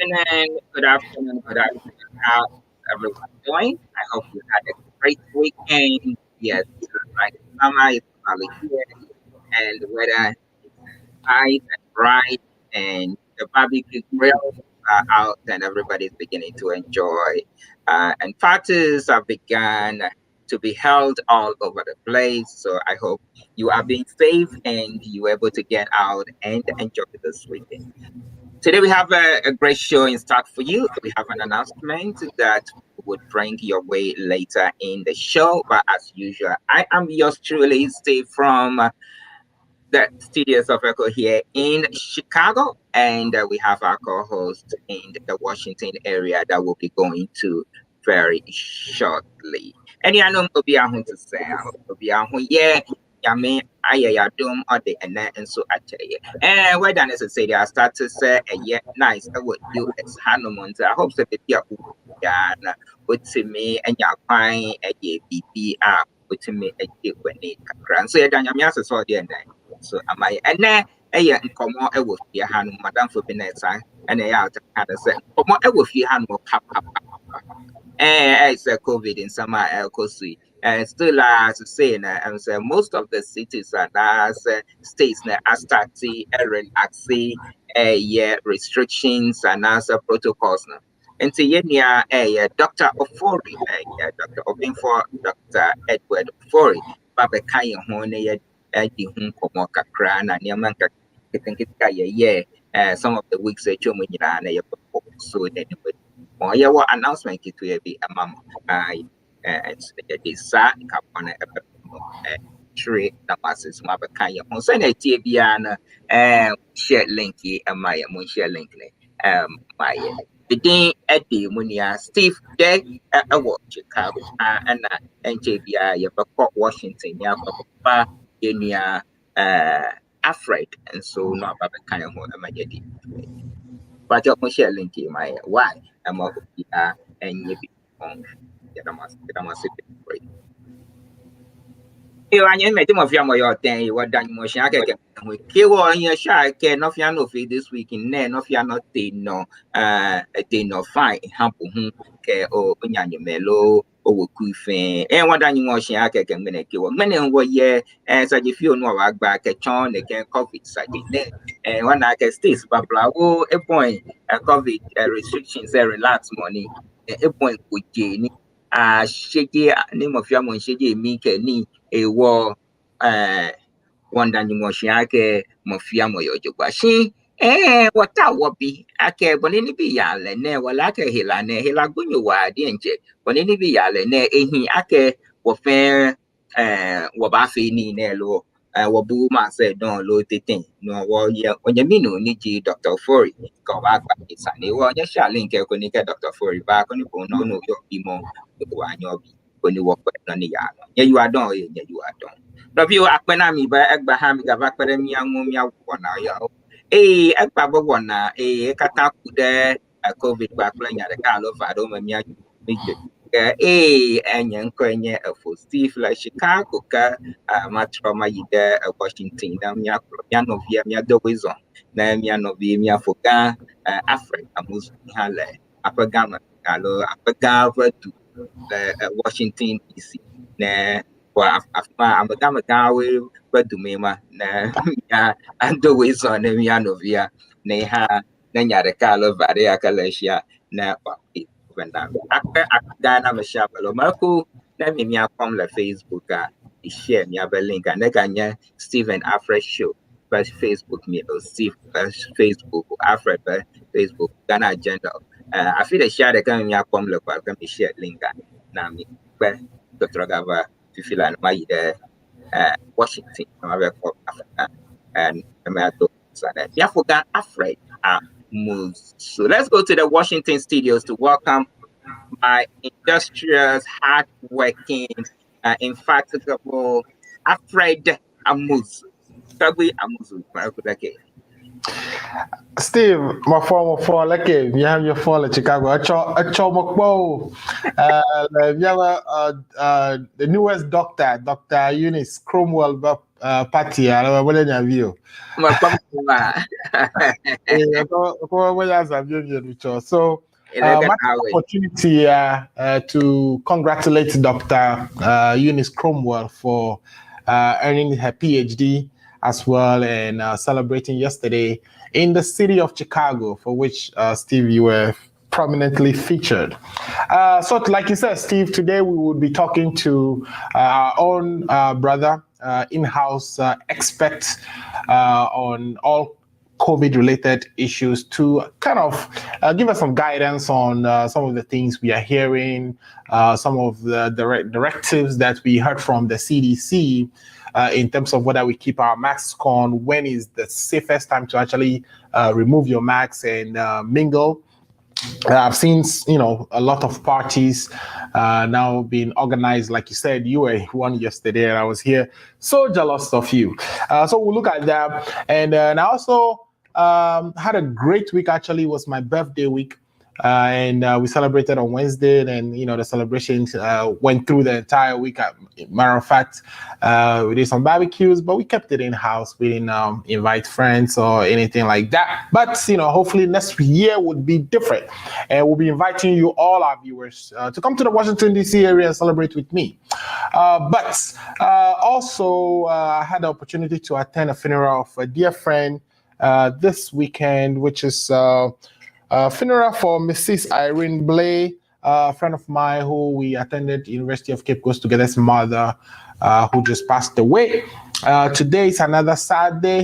evening, good afternoon, good afternoon. How's everyone doing? I hope you had a great weekend. Yes, it looks like summer is finally here and the weather is nice and bright and the barbecue grills are out and everybody's beginning to enjoy. And parties have begun to be held all over the place. So I hope you are being safe and you're able to get out and enjoy this weekend. Today we have a great show in stock for you. We have an announcement that we would bring your way later in the show. But as usual, I am yours truly, Steve from the studios of Echo here in Chicago. And we have our co-host in the Washington area that will be going to very shortly. And I know be to say, yeah, Yame ayaya dum or the and so actually. And why don't necessarily I start to say yeah nice what US Hanuman. I hope that you are with me and your fine a BB with me a when it can. So yeah, so the so am I and then nkɔmmɔ wɔ fie ha no madam for bi na ɛsa ɛna ɛyɛ out ka de sɛ nkɔmmɔ wɔ fie ha no papa it's a COVID in some coast. Still, as I say, and so most of the cities and states are starting relaxing restrictions and also protocols. And so, yeah, Dr. Ofori, Dr. Obinfor, Dr. Edward Ofori, Baba Kaya Hone, di Hun Komo Kakra, and Yamanka, some of the weeks that you're so then yeah, what announcement it will be a mom. And the sa kapon tree the masses mabakaya on send a tibiana share linky and my share link my the day at the munia Steve day a watch Chicago and JBI ya Washington ya papa in afraid and so no babakaya mo amajadi but your share linky my why I'm up and you be on Iwanye meti mo fia mo yo ten I wa dan mo sha keke mo ke wo yen sha ke no fia no fi this week ne no fia no te no fine hampo hu ke o nyanye melo o wo ku fe wa dan mo sha keke mene ke wo mene wo ye sa je fi onu wa gba ke chon ne ke covid sa je ne wa na ke states babla wo e point covid restrictions relax money e point ko je ni shege ni mo fia mo shege mi ke ni ewo wanda ni mo shiake mo fia mo yo jogba shin wata wo bi ake bonini bi ya le ne wala ke hila ne hila gunyo wa di nje bonini bi ya le ne ehin ake wo fe wo ba fe ni ne lo wo bu ma se don lo teten no wo ye onye mi no ni ji Dr. Ofori ko ba gba isane wo nya sha link ko ni ke Dr. Ofori ba ko ni ko no yo bi mo wa nyo bi oni wo pe no ni ya no ye you are done ye you are done do bi o apena mi ba egba ha mi ga ba pere mi anwo mi awo na ya egba bo wona kata ku de covid ba kula nya de ka lo va do me mi mi enye nko enye for Steve like Chicago ka ma trauma yide Washington na mi akro ya no via mi adowezo na mi no via mi afoga Africa mus hale apagama alo apagava to Washington DC na wa afa amagama gawe badumema na ya adowezo na mi anovia na ha na nyare kalo vare akalashia na Dana Michelle Lomaku, let me from the Facebook, share me a link and then Stephen Alfred show, first Facebook me or Steve first Facebook Alfred Facebook Ghana agenda. I feel a share the coming up from the welcome to share link now me where the Tragava to feel like my Washington Africa and America. Yeah, forgot Alfred moves. So let's go to the Washington studios to welcome my industrious, hardworking, infatigable Alfred Amuzu. Steve, my former like you have your fall at Chicago. I saw the newest doctor, Dr. Eunice Cromwell, party. I don't know your view. Mapamua. So, Look at my how we. opportunity to congratulate Dr. Eunice Cromwell for earning her PhD as well and celebrating yesterday in the city of Chicago, for which, Steve, you were prominently featured. So, like you said, Steve, today we will be talking to our own brother, in-house expert on all COVID related issues to kind of give us some guidance on some of the things we are hearing, some of the directives that we heard from the CDC. In terms of whether we keep our masks on, when is the safest time to actually remove your mask and mingle. I've seen, a lot of parties now being organized. Like you said, you were one yesterday, and I was here. So jealous of you. So we'll look at that, and I also had a great week. Actually, it was my birthday week. And we celebrated on Wednesday, and the celebrations went through the entire week. Matter of fact, we did some barbecues, but we kept it in house. We didn't invite friends or anything like that. But hopefully next year would be different, and we'll be inviting you, all our viewers, to come to the Washington D.C. area and celebrate with me. But also, I had the opportunity to attend a funeral of a dear friend this weekend, which is funeral for Mrs. Irene Blay, a friend of mine who we attended University of Cape Coast together's mother, who just passed away. Today is another sad day.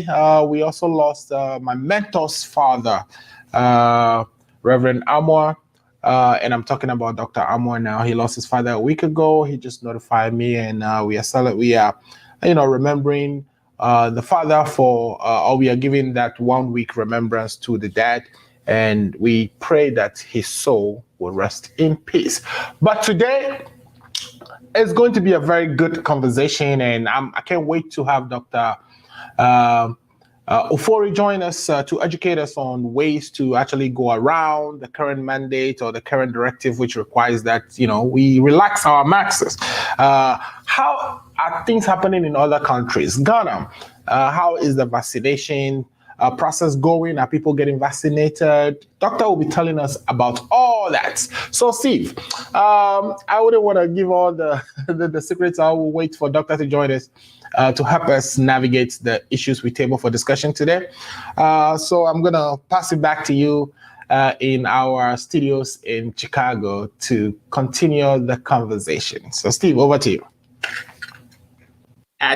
We also lost my mentor's father, Reverend Amor. And I'm talking about Dr. Amor now. He lost his father a week ago. He just notified me, and we are remembering the father or we are giving that 1 week remembrance to the dad, and we pray that his soul will rest in peace. But today it's going to be a very good conversation, and I can't wait to have Dr. Ofori join us to educate us on ways to actually go around the current mandate or the current directive, which requires that we relax our masks. How are things happening in other countries? Ghana, how is the vaccination process going? Are people getting vaccinated? Doctor will be telling us about all that. So, Steve, I wouldn't want to give all the secrets. I will wait for Doctor to join us to help us navigate the issues we table for discussion today. So I'm going to pass it back to you in our studios in Chicago to continue the conversation. So, Steve, over to you.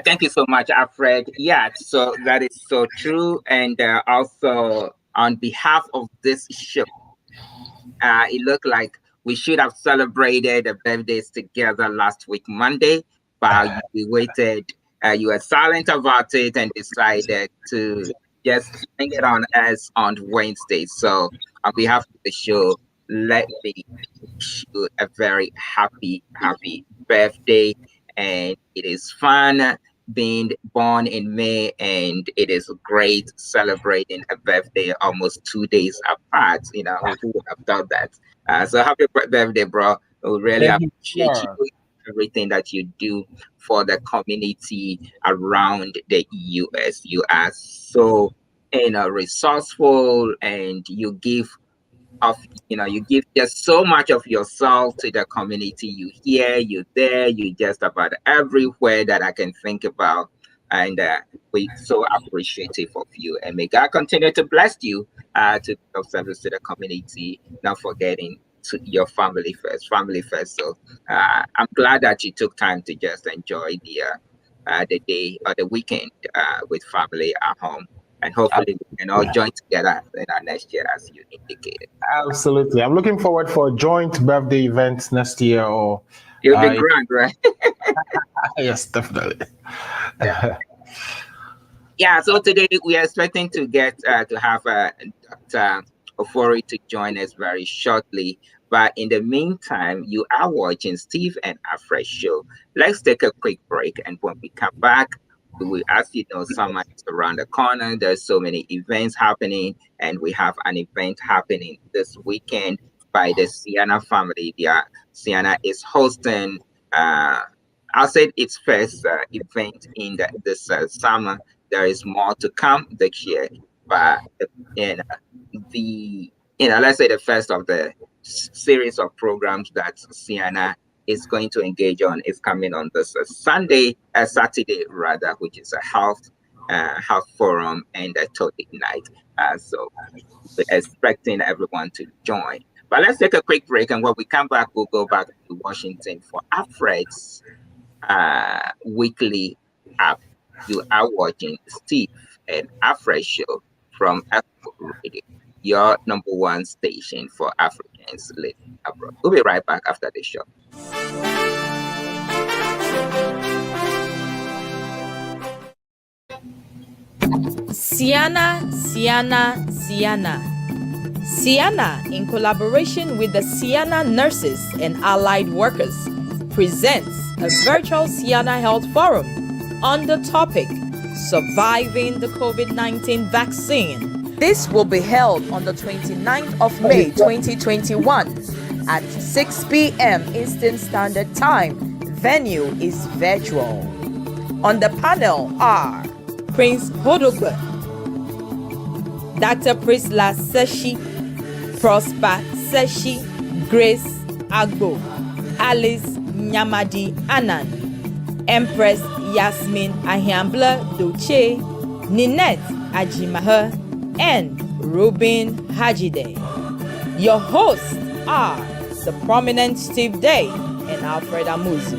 Thank you so much, Alfred. Yeah, so that is so true. And also, on behalf of this show, it looked like we should have celebrated the birthdays together last week, Monday, but you waited. You were silent about it and decided to just bring it on us on Wednesday. So, on behalf of the show, let me wish you a very happy birthday. And it is fun being born in May, and it is great celebrating a birthday almost 2 days apart. Who would have thought that? So happy birthday, bro. We really Thank you, appreciate sir. you, everything that you do for the community around the US. You are so resourceful, and you give of you give just so much of yourself to the community. You here, you there, you just about everywhere that I can think about, and we so appreciative of you, and may God continue to bless you to be of service to the community, not forgetting to your family first. So I'm glad that you took time to just enjoy the day or the weekend with family at home, and hopefully we can all join together in our next year as you indicated. Absolutely. I'm looking forward for joint birthday events next year. Or It'll be grand, right? yes, definitely. Yeah. Yeah. So today we are expecting to get to have Dr. Ofori to join us very shortly. But in the meantime, you are watching Steve and Alfred show. Let's take a quick break, and when we come back, we will, as you know, summer is around the corner. There's so many events happening, and we have an event happening this weekend by the Sienna family. Sienna is hosting. I'll say its first event in this summer. There is more to come this year, but you know, the let's say the first of the series of programs that Sienna is going to engage on is coming on this Saturday rather, which is a health forum and a topic night. So we're expecting everyone to join. But let's take a quick break, and when we come back, we'll go back to Washington for Alfred's weekly app. You are watching Steve and Alfred show from Ofori Radio, your number one station for Africans living abroad. We'll be right back after the show. Sienna, Sienna, Sienna. Sienna, in collaboration with the Sienna Nurses and Allied Workers, presents a virtual Sienna Health Forum on the topic Surviving the COVID-19 Vaccine. This will be held on the 29th of May 2021 at 6 p.m. Eastern Standard Time. Venue is virtual. On the panel are Prince Hodogbe, Dr. Prisla Seshi, Prosper Seshi, Grace Agbo, Alice Nyamadi Anan, Empress Yasmin Ahiambla Doche, Ninette Ajimahe, and Ruben Hajide. Your hosts are the prominent Steve Day and Alfred Amuzu.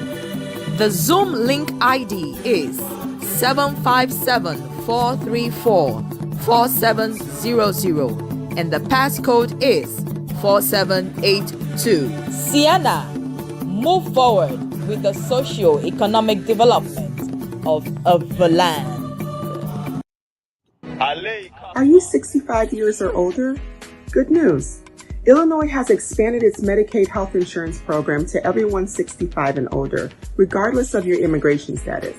The Zoom link ID is 757-434-4700 and the passcode is 4782. Sienna, move forward with the socio-economic development of the land. Are you 65 years or older? Good news. Illinois has expanded its Medicaid health insurance program to everyone 65 and older, regardless of your immigration status.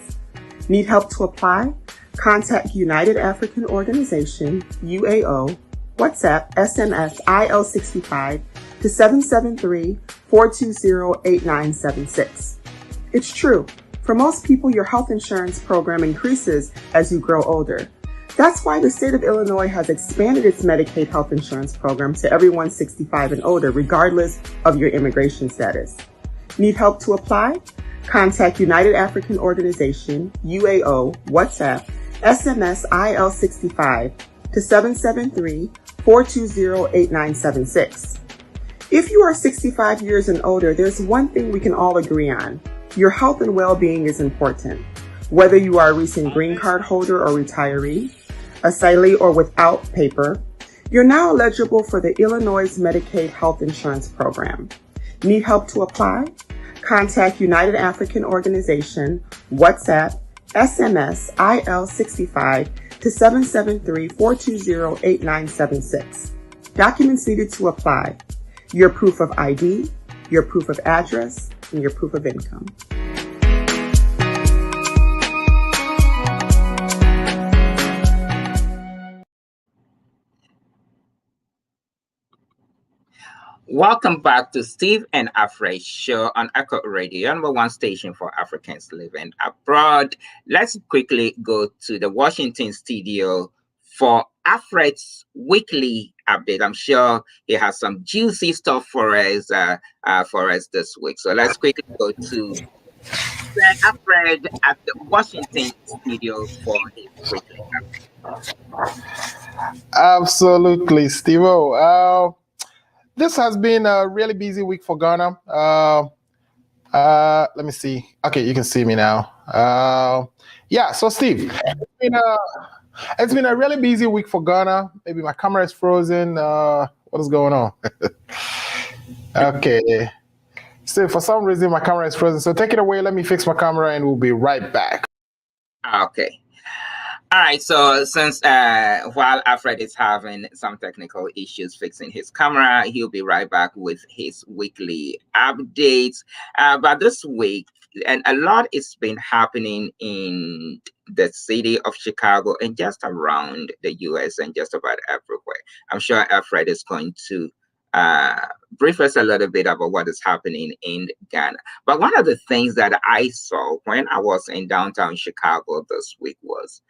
Need help to apply? Contact United African Organization, UAO, WhatsApp, SMS, IL65 to 773-420-8976. It's true. For most people, your health insurance program increases as you grow older. That's why the state of Illinois has expanded its Medicaid health insurance program to everyone 65 and older, regardless of your immigration status. Need help to apply? Contact United African Organization, UAO, WhatsApp, SMS IL65 to 773-420-8976. If you are 65 years and older, there's one thing we can all agree on. Your health and well-being is important. Whether you are a recent green card holder or retiree, asylee or without paper, you're now eligible for the Illinois Medicaid Health Insurance Program. Need help to apply? Contact United African Organization, WhatsApp, SMS IL65 to 773-420-8976. Documents needed to apply: your proof of ID, your proof of address, and your proof of income. Welcome back to Steve and Alfred show on Echo Radio, number one station for Africans living abroad. Let's quickly go to the Washington studio for Alfred's weekly update. I'm sure he has some juicy stuff for us this week. So let's quickly go to Alfred at the Washington studio for his weekly update. Absolutely, Steve. This has been a really busy week for Ghana. Let me see. Okay, you can see me now. Yeah, so Steve, it's been a really busy week for Ghana. Maybe my camera is frozen. What is going on? Okay. Steve, for some reason my camera is frozen. So take it away. Let me fix my camera and we'll be right back. Okay. All right, so since while Alfred is having some technical issues fixing his camera, he'll be right back with his weekly updates. But this week, and a lot has been happening in the city of Chicago and just around the U.S. and just about everywhere. I'm sure Alfred is going to uh, brief us a little bit about what is happening in Ghana. But one of the things that I saw when I was in downtown Chicago this week was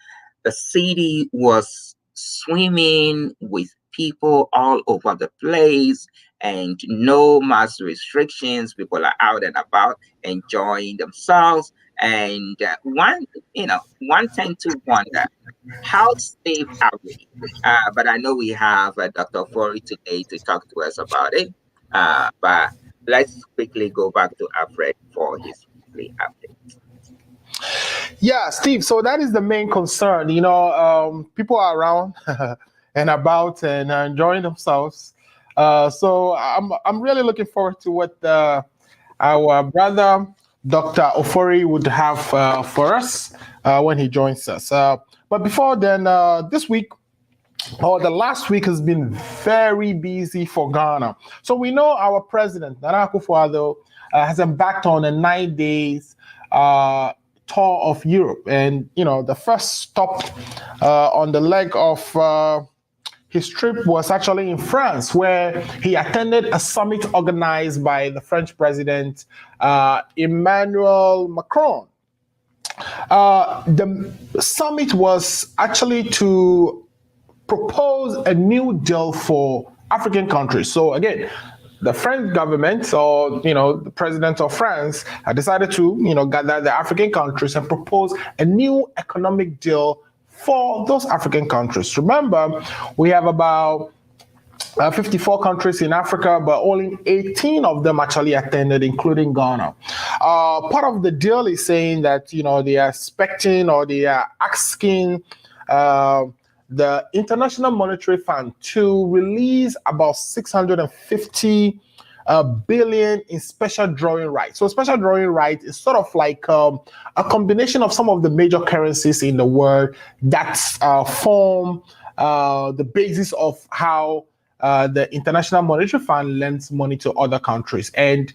the city was swimming with people all over the place and no mass restrictions. People are out and about enjoying themselves. And one tend to wonder, how safe are we? But I know we have Dr. Ofori today to talk to us about it. But let's quickly go back to Alfred for his weekly update. Yeah, Steve. So that is the main concern. People are around and about and enjoying themselves. So I'm really looking forward to what our brother Dr. Ofori would have for us when he joins us. But before then, this week or the last week has been very busy for Ghana. So we know our president Nana Akufo-Addo has embarked on a 9 days tour of Europe, and the first stop on the leg of his trip was actually in France, where he attended a summit organized by the French president Emmanuel Macron. The summit was actually to propose a new deal for African countries. So again, the French government, or the president of France, decided to gather the African countries and propose a new economic deal for those African countries. Remember, we have about 54 countries in Africa, but only 18 of them actually attended, including Ghana. Part of the deal is saying that they are expecting, or they are asking the International Monetary Fund to release about 650 billion in special drawing rights. So special drawing rights is sort of like a combination of some of the major currencies in the world that form the basis of how the International Monetary Fund lends money to other countries. And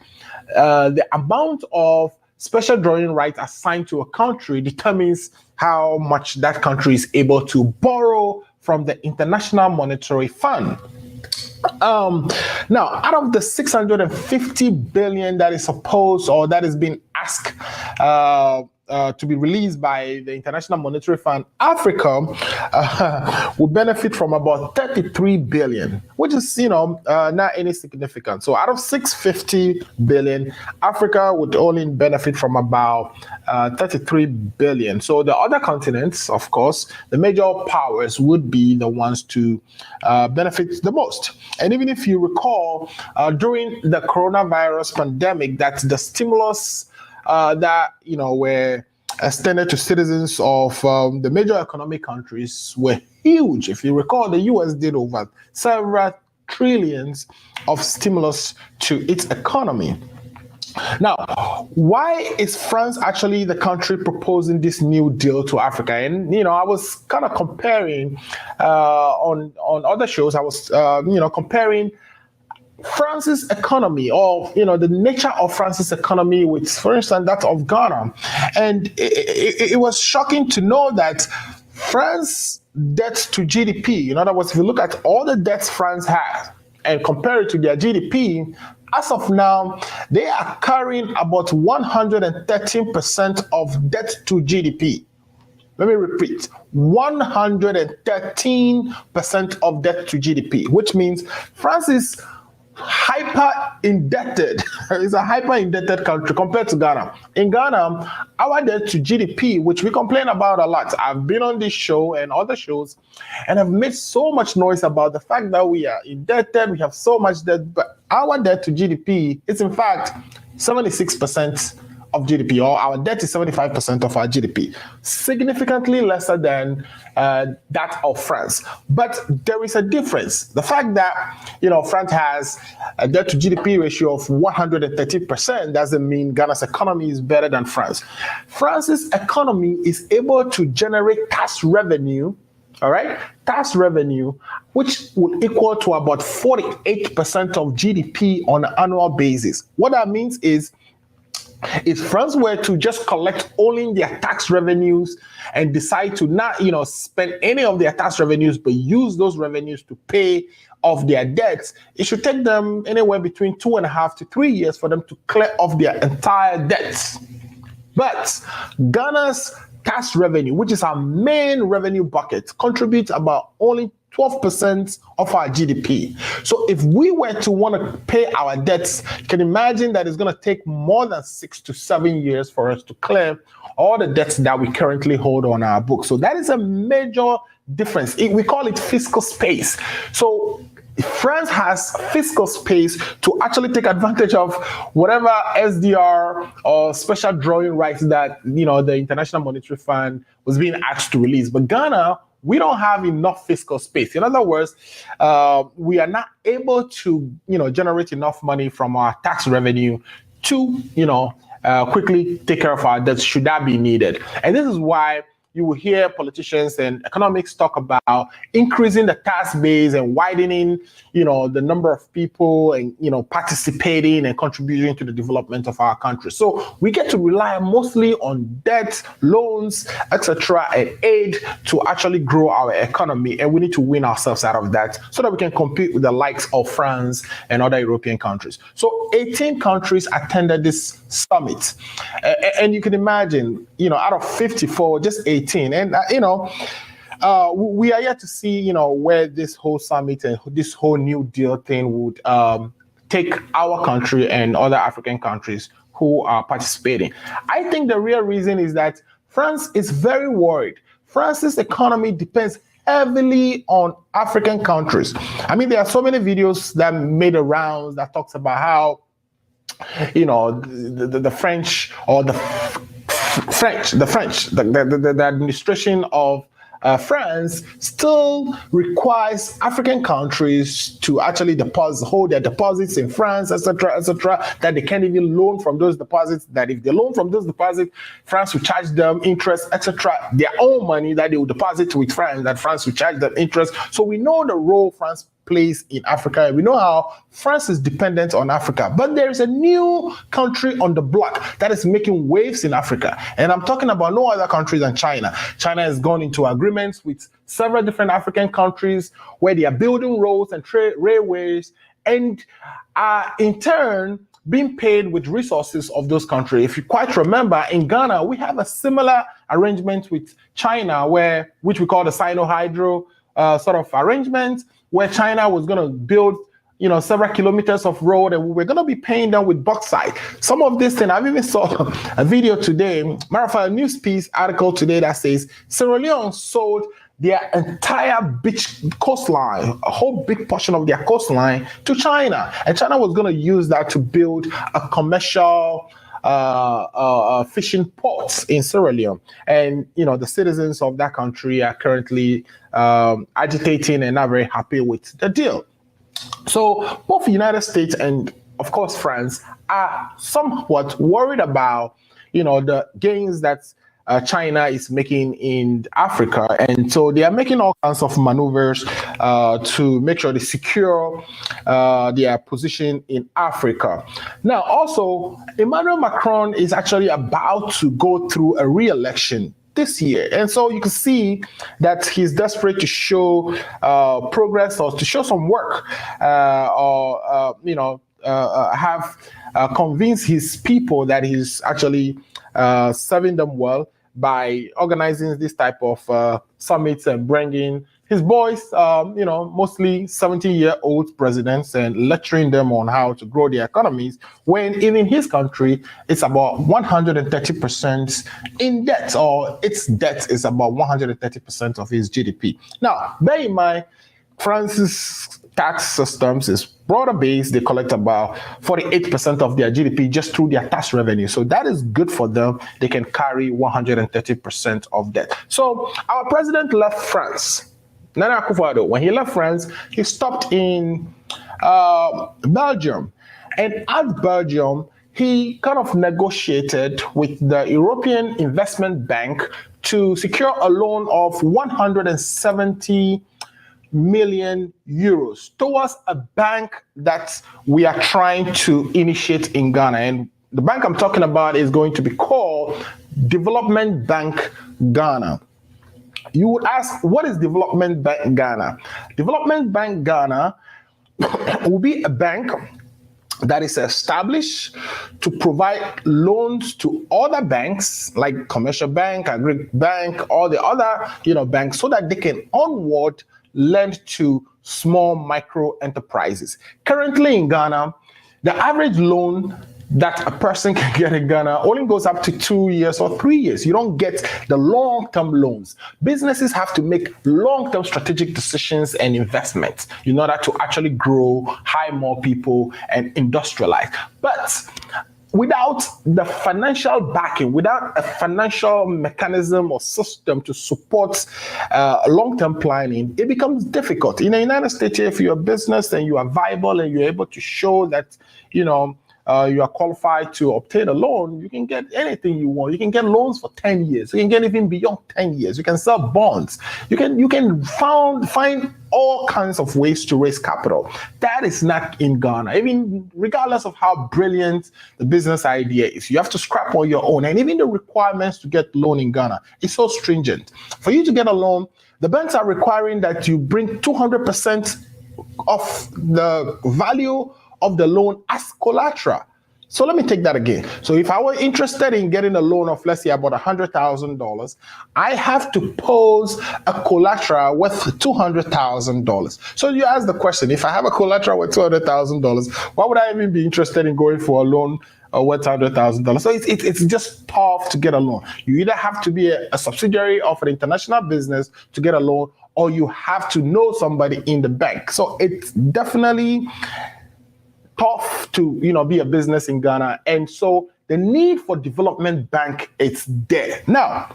the amount of special drawing rights assigned to a country determines how much that country is able to borrow from the International Monetary Fund. Now, out of the 650 billion that is supposed, or that is being asked to be released by the International Monetary Fund, Africa will benefit from about 33 billion, which is, not any significant. So out of 650 billion, Africa would only benefit from about 33 billion. So the other continents, of course, the major powers would be the ones to benefit the most. And even if you recall, during the coronavirus pandemic, that the stimulus that were extended to citizens of the major economic countries were huge. If you recall, the US did over several trillions of stimulus to its economy. Now, why is France actually the country proposing this new deal to Africa? And I was kind of comparing on other shows. I was comparing France's economy, or the nature of France's economy with, for instance, that of Ghana. And it was shocking to know that France debt to GDP, in other words, if you look at all the debts France has and compare it to their GDP, as of now, they are carrying about 113% of debt to GDP. Let me repeat, 113% of debt to GDP, which means France is hyper indebted. It's a hyper indebted country compared to Ghana. In Ghana, our debt to GDP, which we complain about a lot, I've been on this show and other shows, and I've made so much noise about the fact that we are indebted, we have so much debt, but our debt to GDP is in fact 76% of GDP, or our debt is 75% of our GDP, significantly lesser than that of France. But there is a difference. The fact that France has a debt to GDP ratio of 130% doesn't mean Ghana's economy is better than France. France's economy is able to generate tax revenue. All right, tax revenue, which will equal to about 48% of GDP on an annual basis. What that means is, If France were to just collect only their tax revenues and decide to not, spend any of their tax revenues, but use those revenues to pay off their debts, it should take them anywhere between 2.5 to 3 years for them to clear off their entire debts. But Ghana's tax revenue, which is our main revenue bucket, contributes about only 12% of our GDP. So if we were to want to pay our debts, you can imagine that it's going to take more than 6 to 7 years for us to clear all the debts that we currently hold on our books. So that is a major difference. We call it fiscal space. So France has fiscal space to actually take advantage of whatever SDR or special drawing rights that the International Monetary Fund was being asked to release. But Ghana, we don't have enough fiscal space. In other words, we are not able to generate enough money from our tax revenue to quickly take care of our debts should that be needed. And this is why you will hear politicians and economics talk about increasing the tax base and widening, the number of people and, participating and contributing to the development of our country. So we get to rely mostly on debt, loans, etc., and aid to actually grow our economy. And we need to win ourselves out of that so that we can compete with the likes of France and other European countries. So 18 countries attended this summit. And you can imagine, out of 54, just 18. And, we are yet to see, where this whole summit and this whole New Deal thing would take our country and other African countries who are participating. I think the real reason is that France is very worried. France's economy depends heavily on African countries. I mean, there are so many videos that made the rounds that talks about how, the French or the administration of France still requires African countries to actually hold their deposits in France, etc., that they can't even loan from those deposits, that if they loan from those deposits, France will charge them interest, etc., their own money that they will deposit with France, that France will charge them interest. So we know the role France plays in Africa, and we know how France is dependent on Africa. But there is a new country on the block that is making waves in Africa, and I'm talking about no other country than China. China has gone into agreements with several different African countries where they are building roads and railways, and are in turn being paid with resources of those countries. If you quite remember, in Ghana, we have a similar arrangement with China, which we call the Sino-Hydro sort of arrangement, where China was going to build, several kilometers of road, and we were going to be paying them with bauxite. Some of this thing, I've even saw a video today, matter of fact, a news piece article today that says Sierra Leone sold their entire beach coastline, a whole big portion of their coastline, to China. And China was going to use that to build a commercial fishing ports in Sierra Leone. And, the citizens of that country are currently agitating and not very happy with the deal. So both the United States and, of course, France are somewhat worried about, the gains that China is making in Africa. And so they are making all kinds of maneuvers to make sure they secure their position in Africa. Now, also, Emmanuel Macron is actually about to go through a re-election this year. And so you can see that he's desperate to show progress or to show some work have convinced his people that he's actually serving them well by organizing this type of summits and bringing his boys, mostly 70-year-old presidents, and lecturing them on how to grow their economies, when in his country, it's about 130% in debt, or its debt is about 130% of his GDP. Now, bear in mind, France's tax systems is broader based. They collect about 48% of their GDP just through their tax revenue. So that is good for them. They can carry 130% of debt. So our president left France. Nana Akufo-Addo, when he left France, he stopped in Belgium. And at Belgium, he kind of negotiated with the European Investment Bank to secure a loan of 170 million euros towards a bank that we are trying to initiate in Ghana. And The bank I'm talking about is going to be called Development Bank Ghana. You would ask, what is Development Bank Ghana? Development Bank Ghana will be a bank that is established to provide loans to other banks like commercial bank, agri bank, all the other banks, so that they can onward lend to small micro enterprises. Currently in Ghana, the average loan that a person can get in Ghana only goes up to 2 years or 3 years. You don't get the long-term loans. Businesses have to make long-term strategic decisions and investments in order to actually grow, hire more people, and industrialize. But without the financial backing, without a financial mechanism or system to support long-term planning, it becomes difficult. In the United States, if you're a business and you are viable and you're able to show that, you are qualified to obtain a loan, you can get anything you want. You can get loans for 10 years. You can get even beyond 10 years. You can sell bonds. You can find all kinds of ways to raise capital. That is not in Ghana. Even regardless of how brilliant the business idea is, you have to scrap on your own. And even the requirements to get loan in Ghana is so stringent. For you to get a loan, the banks are requiring that you bring 200% of the value of the loan as collateral. So let me take that again. So if I were interested in getting a loan of, let's say, about $100,000, I have to pose a collateral worth $200,000. So you ask the question, if I have a collateral worth $200,000, why would I even be interested in going for a loan worth $100,000? So it's just tough to get a loan. You either have to be a subsidiary of an international business to get a loan, or you have to know somebody in the bank. So it's definitely tough to be a business in Ghana, and so the need for development bank is there. Now,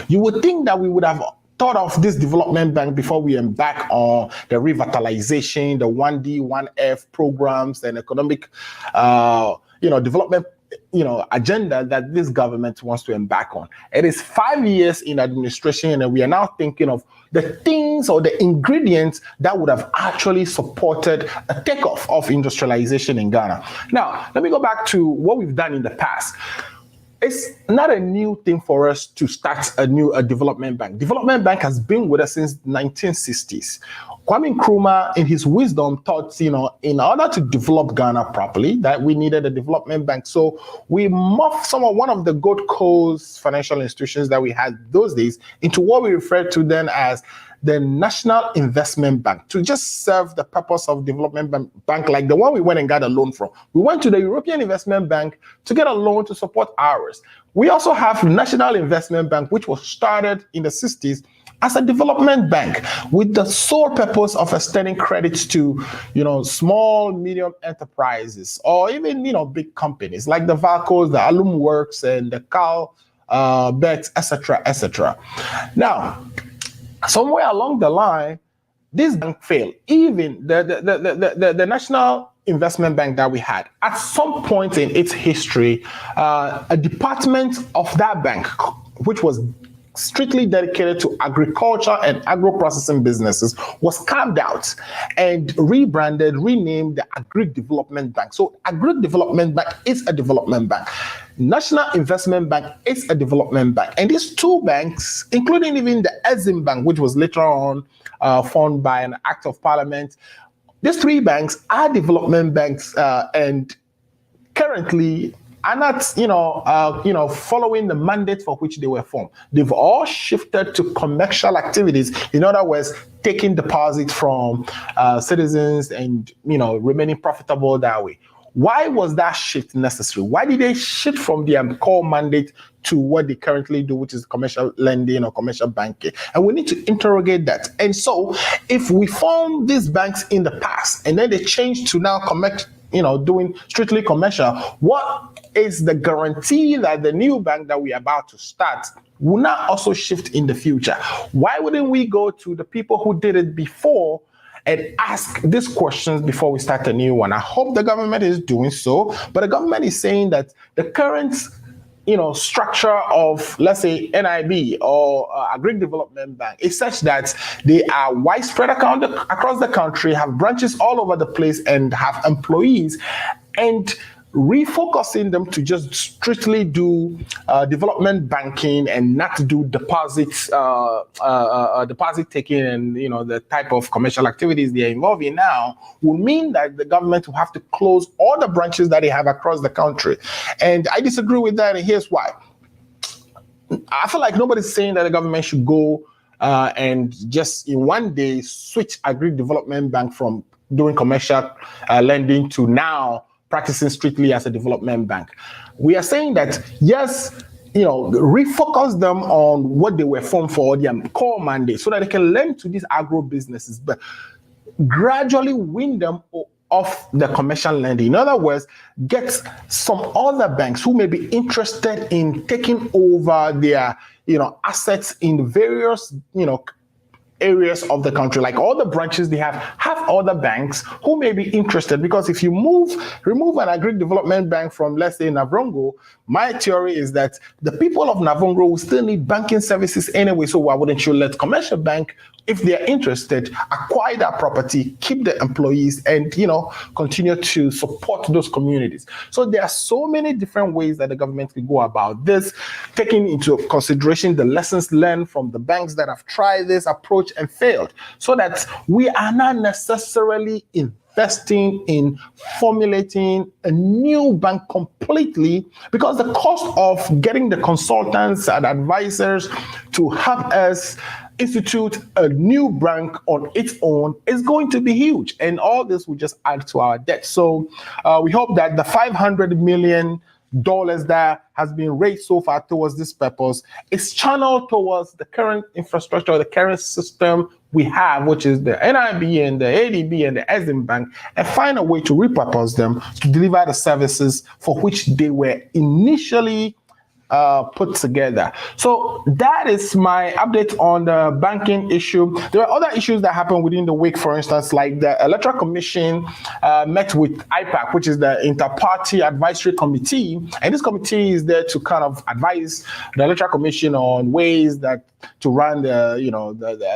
you would think that we would have thought of this development bank before we embark on the revitalization, the 1D, 1F programs, and economic, development, agenda that this government wants to embark on. It is 5 years in administration, and we are now thinking of the things or the ingredients that would have actually supported a takeoff of industrialization in Ghana. Now, let me go back to what we've done in the past. It's not a new thing for us to start a development bank. Development bank has been with us since 1960s. Kwame Nkrumah, in his wisdom, thought, in order to develop Ghana properly, that we needed a development bank. So we morphed one of the Gold Coast financial institutions that we had those days into what we referred to then as the National Investment Bank, to just serve the purpose of development bank like the one we went and got a loan from. We went to the European Investment Bank to get a loan to support ours. We also have National Investment Bank, which was started in the 60s as a development bank with the sole purpose of extending credits to, small, medium enterprises, or even, big companies like the Valcos, the Alum Works, and the Cal Bex, etc., etc. Now, somewhere along the line, this bank failed. Even the National Investment Bank that we had, at some point in its history, a department of that bank, which was strictly dedicated to agriculture and agro-processing businesses, was carved out and rebranded, renamed the Agri Development Bank. So Agri Development Bank is a development bank. National Investment Bank is a development bank. And these two banks, including even the Exim Bank, which was later on formed by an act of parliament, these three banks are development banks and currently are not, following the mandate for which they were formed. They've all shifted to commercial activities. In other words, taking deposits from citizens and, remaining profitable that way. Why was that shift necessary? Why did they shift from their core mandate to what they currently do, which is commercial lending or commercial banking? And we need to interrogate that. And so if we formed these banks in the past and then they changed to now doing strictly commercial, what is the guarantee that the new bank that we are about to start will not also shift in the future? Why wouldn't we go to the people who did it before and ask these questions before we start a new one? I hope the government is doing so, but the government is saying that the current structure of, let's say, NIB or Agri Development Bank is such that they are widespread across the country, have branches all over the place, and have employees. And refocusing them to just strictly do development banking and not to do deposit taking and the type of commercial activities they are involved in now will mean that the government will have to close all the branches that they have across the country. And I disagree with that, and here's why. I feel like nobody's saying that the government should go and just in one day switch Agri Development Bank from doing commercial lending to now practicing strictly as a development bank. We are saying that, yes, refocus them on what they were formed for, their core mandate, so that they can lend to these agro businesses, but gradually win them off the commercial lending. In other words, get some other banks who may be interested in taking over their, assets in various, areas of the country, like all the branches they have other banks who may be interested. Because if you remove an agri development bank from, let's say, Navrongo, my theory is that the people of Navrongo will still need banking services anyway. So why wouldn't you let commercial bank, if they're interested, acquire that property, keep the employees, and continue to support those communities? So there are so many different ways that the government can go about this, taking into consideration the lessons learned from the banks that have tried this approach and failed, so that we are not necessarily investing in formulating a new bank completely, because the cost of getting the consultants and advisors to help us institute a new bank on its own is going to be huge, and all this will just add to our debt. So we hope that the $500 million that has been raised so far towards this purpose is channeled towards the current infrastructure, the current system we have, which is the NIB and the ADB and the EXIM Bank, and find a way to repurpose them to deliver the services for which they were initially put together. So that is my update on the banking issue. There are other issues that happened within the week, for instance, like the Electoral Commission met with IPAC, which is the Inter-Party Advisory Committee. And this committee is there to kind of advise the Electoral Commission on ways that to run the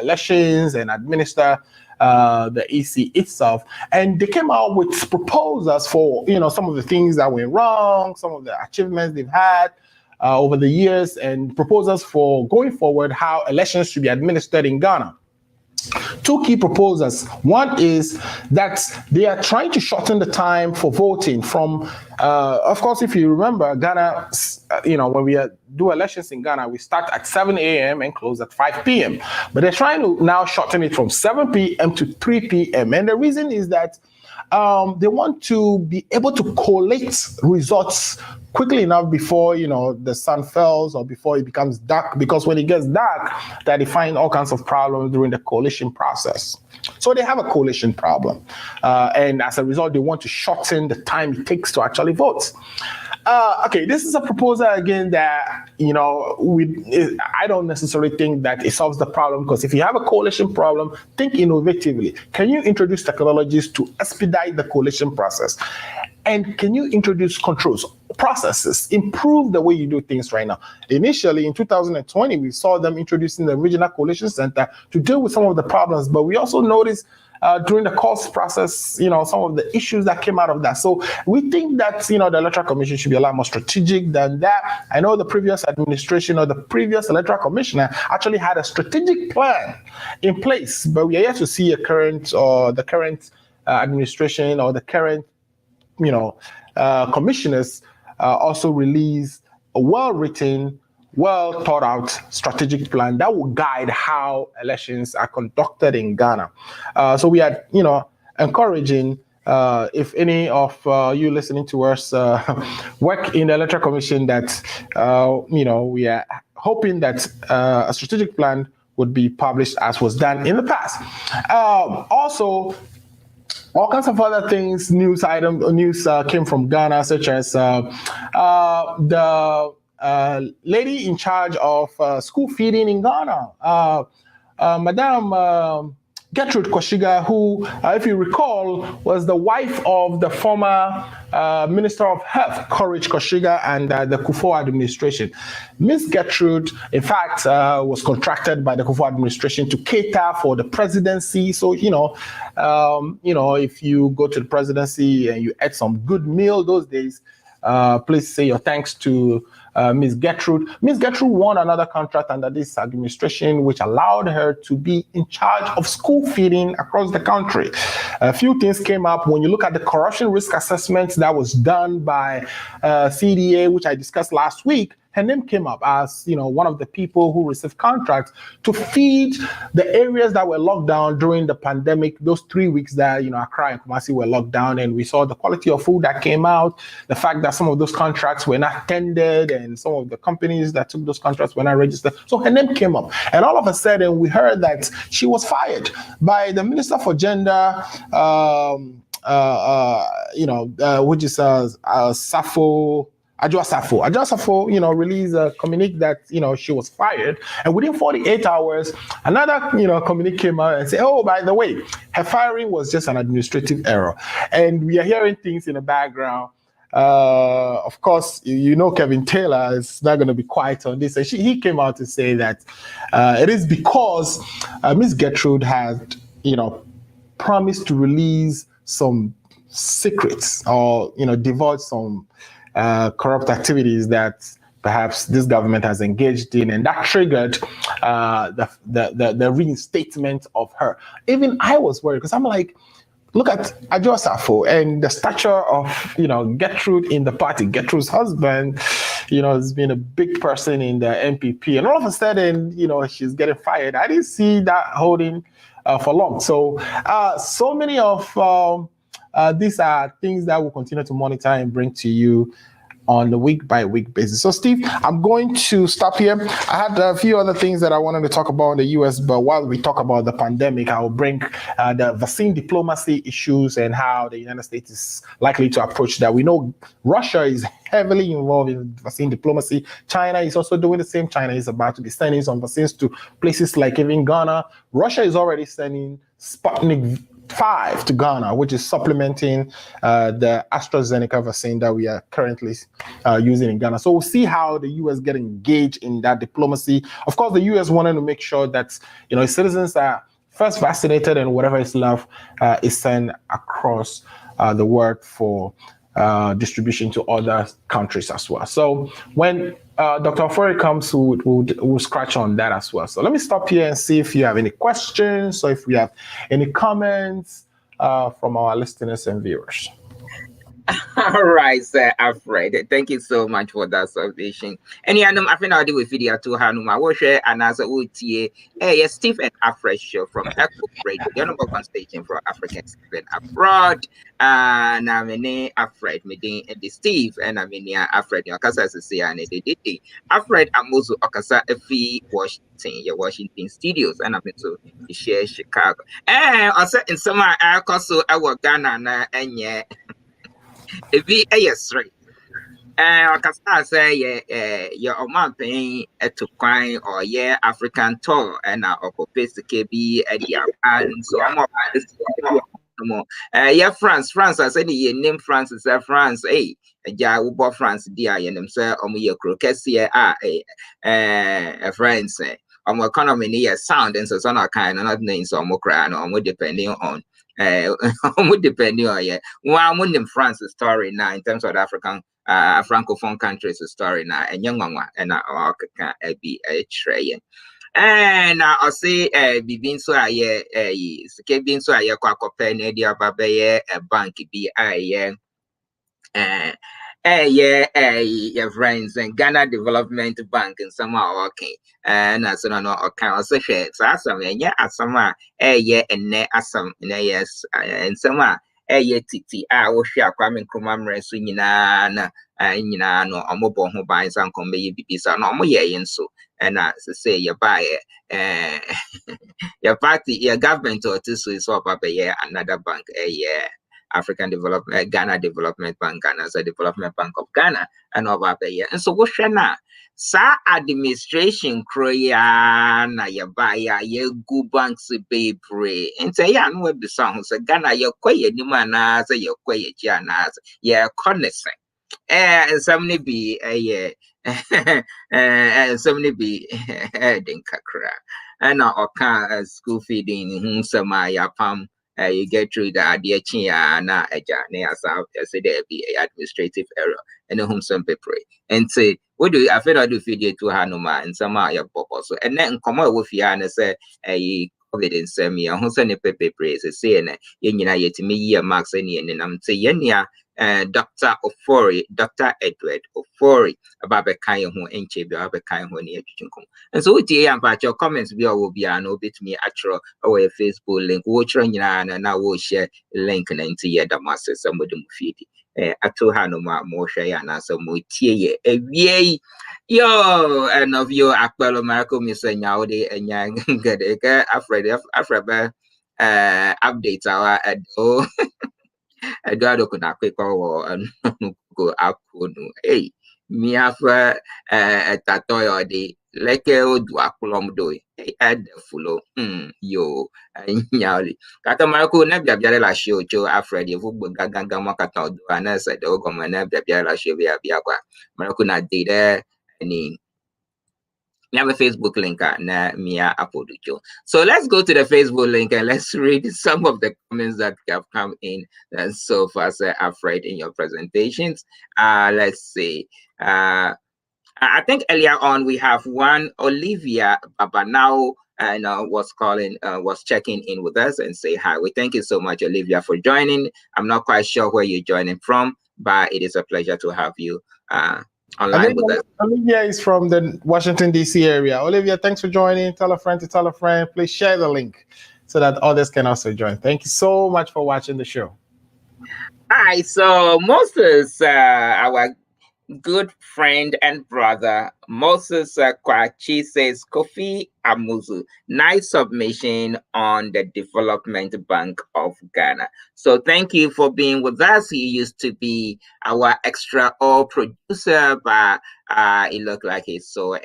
elections and administer the EC itself. And they came out with proposals for some of the things that went wrong, some of the achievements they've had over the years, and proposals for going forward how elections should be administered in Ghana. Two key proposals. One is that they are trying to shorten the time for voting from, of course, if you remember, Ghana, when we do elections in Ghana, we start at 7 a.m. and close at 5 p.m. But they're trying to now shorten it from 7 p.m. to 3 p.m. And the reason is that they want to be able to collate results quickly enough before the sun falls or before it becomes dark, because when it gets dark, that they find all kinds of problems during the coalition process. So they have a coalition problem, and as a result, they want to shorten the time it takes to actually vote. Okay, this is a proposal again that I don't necessarily think that it solves the problem, because if you have a coalition problem, think innovatively. Can you introduce technologies to expedite the coalition process? And can you introduce controls, processes, improve the way you do things right now? Initially, in 2020, we saw them introducing the Regional Coalition Center to deal with some of the problems, but we also noticed during the course process, some of the issues that came out of that. So we think that, the Electoral Commission should be a lot more strategic than that. I know the previous administration or the previous Electoral Commissioner actually had a strategic plan in place, but we are yet to see the current administration or the current, commissioners also release a well-written, well thought out strategic plan that will guide how elections are conducted in Ghana. So we are, encouraging if any of you listening to us work in the Electoral Commission, that, we are hoping that a strategic plan would be published as was done in the past. Also, all kinds of other things, news came from Ghana, such as the lady in charge of school feeding in Ghana, Madam Gertrude Koshiga, who, if you recall, was the wife of the former Minister of Health, Courage Koshiga, and the Kufuor administration. Miss Gertrude, in fact, was contracted by the Kufuor administration to cater for the presidency. So, if you go to the presidency and you ate some good meal those days, please say your thanks to Ms. Gertrude. Ms. Gertrude won another contract under this administration, which allowed her to be in charge of school feeding across the country. A few things came up when you look at the corruption risk assessment that was done by CDA, which I discussed last week. Her name came up as one of the people who received contracts to feed the areas that were locked down during the pandemic. Those 3 weeks that Accra and Kumasi were locked down, and we saw the quality of food that came out. The fact that some of those contracts were not tendered, and some of the companies that took those contracts were not registered. So her name came up, and all of a sudden we heard that she was fired by the Minister for Gender. Which is Safo. Adjoa Safo, released a communique that, she was fired. And within 48 hours, another, communique came out and said, oh, by the way, her firing was just an administrative error. And we are hearing things in the background. Of course, Kevin Taylor is not going to be quiet on this. And he came out to say that it is because Miss Gertrude had, promised to release some secrets or, divulge some corrupt activities that perhaps this government has engaged in, and that triggered the reinstatement of her. Even I was worried because I'm like, look at Adjoa Safo and the stature of Gertrude in the party. Gertrude's husband, has been a big person in the MPP, and all of a sudden, she's getting fired. I didn't see that holding for long. So, so many of these are things that we'll continue to monitor and bring to you on the week-by-week basis. So, Steve, I'm going to stop here. I had a few other things that I wanted to talk about in the U.S., but while we talk about the pandemic, I'll bring the vaccine diplomacy issues and how the United States is likely to approach that. We know Russia is heavily involved in vaccine diplomacy. China is also doing the same. China is about to be sending some vaccines to places like even Ghana. Russia is already sending Sputnik 5 to Ghana, which is supplementing the AstraZeneca vaccine that we are currently using in Ghana. So we'll see how the U.S. get engaged in that diplomacy. Of course, the U.S. wanted to make sure that its citizens are first vaccinated, and whatever is left is sent across the world for distribution to other countries as well. So when Dr. Ofori comes, we'll scratch on that as well. So let me stop here and see if you have any questions or if we have any comments from our listeners and viewers. All right, Sir Alfred. Thank you so much for that observation. And yeah, I think I'll do a video to Hanuma. We'll share another OTA. Hey, Stephen Alfred show from Echo Radio, the number one station for African students abroad. And I'm in Alfred, meeting the Steve, and I'm in Alfred, your Casa and the Alfred Amuzu Okasa Efi Washington, your Washington studios, and I'm into the share Chicago. And also in summer, I also work Ghana and yeah. Yes, right. I can say, your man paying to crime or African tour and basically at the and so I'm France, I said, your name France is France, ja wo France dia ye nem say ye krokese friends economy near sound and so on kind not names cry no depending on depending on one in France story now in terms of the African francophone countries story now and young one and can be a tray. And I'll say been so been so a bank be friends and Ghana Development Bank and somehow okay. And as no account also share so some as some and as some yes and some titi will share Kwame Nkrumah mreso nyina na no omobo ho ban san kon be bibisa no mo ye so and say you buy your party your government or to so is up another bank African Development, Ghana Development Bank, Ghana as a Development Bank of Ghana, and all that year. And so what na sa administration kroya na yabaya ye go banks bebre. And say ya no be song so Ghana ye kwaye ni mana say ye kwaye jana ye connaissance. Somebody be a somebody be heading kakra. And or school feeding whom some pam you get through the idea chia na a as I say there be a administrative error and whom some paper and say what do I feel I do feed you to Hanuma and some your purpose so and then come out with you and say a COVID and send me a whole send a paper praise saying you know yet me year marks any and I'm saying yeah. Dr. Ofori, Dr. Edward Ofori, about the kind of one inch, about the kind of one year. And so, dear, about your comments, we will be an obit me actual or a Facebook link, watch on and I will share link and into your damas, some of them feed. I told her no more share and answer more tea. Yay, yo, and of your Aquelo Marco, Miss Nowday and young get afraid updates our at Eduardo kuna kwekọ go akunu hey mi afa tato yo de leke odu akulom do ed fulo yo nyali kata marako na bia la show cho afred you go gaga makata odu ana se de go na bia la show bia kwa marako na de there any we have a Facebook link na Mia Apoducho. So let's go to the Facebook link and let's read some of the comments that have come in so far, Alfred, in your presentations. Let's see. I think earlier on we have one Olivia Babanao and was checking in with us and say hi. We thank you so much, Olivia, for joining. I'm not quite sure where you're joining from, but it is a pleasure to have you online with us. Olivia is from the Washington, D.C. area. Olivia, thanks for joining. Tell a friend to tell a friend. Please share the link so that others can also join. Thank you so much for watching the show. Hi, so Moses, our good friend and brother, Moses Kwachi says, Kofi Amuzu, nice submission on the Development Bank of Ghana. So thank you for being with us. He used to be our extra oil producer, but it looked like he's so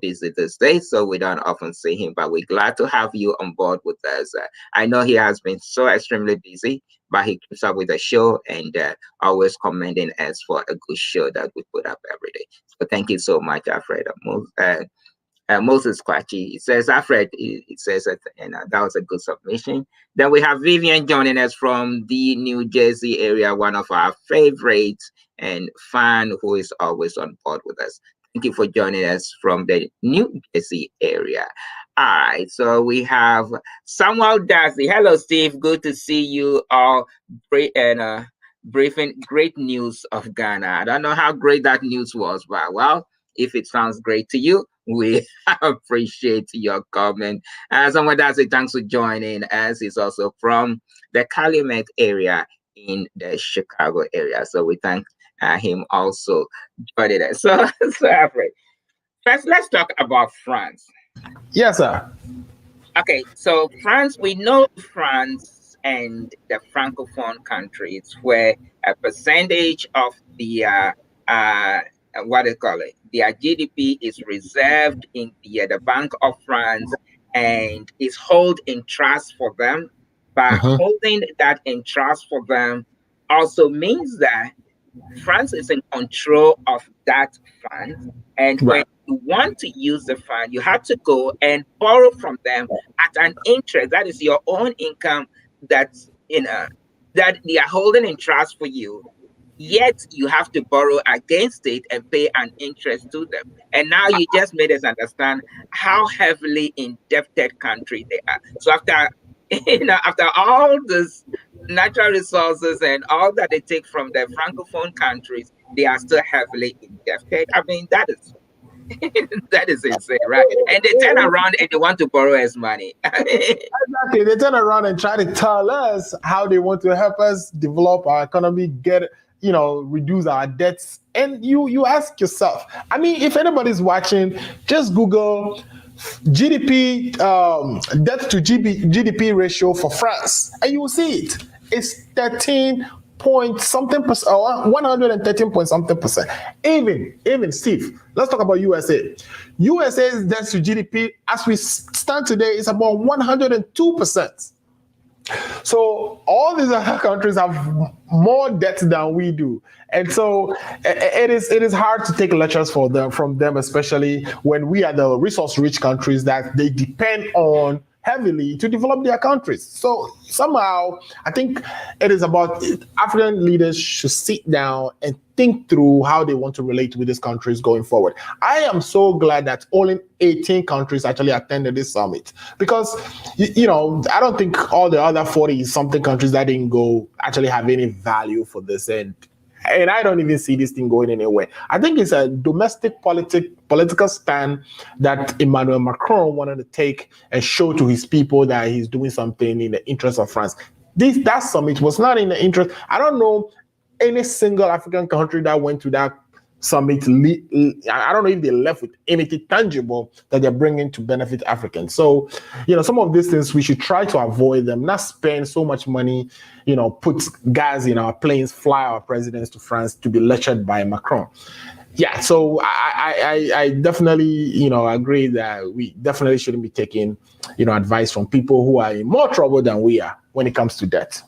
busy these days, so we don't often see him, but we're glad to have you on board with us. I know he has been so extremely busy, but he keeps up with the show and always commending us for a good show that we put up every day. So thank you so much, Alfred. Moses Kwachi. It says, Alfred, it says that, that was a good submission. Then we have Vivian joining us from the New Jersey area, one of our favorites and fan who is always on board with us. Thank you for joining us from the New Jersey area. All right, so we have Samuel Darcy. Hello, Steve. Good to see you all. Briefing great news of Ghana. I don't know how great that news was, but well, if it sounds great to you, we appreciate your comment. Samuel Darcy, thanks for joining us. He's also from the Calumet area in the Chicago area. So we thank him also joining us. So Alfred, first let's talk about France. Yes, sir. Okay, so France, we know France and the Francophone countries where a percentage of the what do you call it? Their GDP is reserved in the Bank of France and is held in trust for them. But holding that in trust for them also means that France is in control of that fund. And when you want to use the fund, you have to go and borrow from them at an interest. That is your own income that's that they are holding in trust for you. Yet you have to borrow against it and pay an interest to them. And now you just made us understand how heavily indebted country they are. So after after all this natural resources and all that they take from the Francophone countries, they are still heavily indebted. I mean, that is insane, right? And they turn around and they want to borrow us money. Exactly. They turn around and try to tell us how they want to help us develop our economy, reduce our debts. And you ask yourself, I mean, if anybody's watching, just Google GDP, debt to GDP ratio for France, and you will see it. is 13 point something percent, or 113 point something percent. Even Steve, let's talk about USA. USA's debt to GDP as we stand today is about 102%. So all these other countries have more debt than we do, and so it is hard to take lectures from them, especially when we are the resource-rich countries that they depend on heavily to develop their countries. So somehow, I think it is about African leaders should sit down and think through how they want to relate with these countries going forward. I am so glad that only 18 countries actually attended this summit because, I don't think all the other 40 something countries that didn't go actually have any value for this. And I don't even see this thing going anywhere. I think it's a domestic political stand that Emmanuel Macron wanted to take and show to his people that he's doing something in the interest of France. That summit was not in the interest. I don't know any single African country that went to that summit. I don't know if they left with anything tangible that they're bringing to benefit Africans. So, some of these things we should try to avoid them, not spend so much money, put gas in our planes, fly our presidents to France to be lectured by Macron. Yeah, so I definitely, agree that we definitely shouldn't be taking, advice from people who are in more trouble than we are when it comes to debt.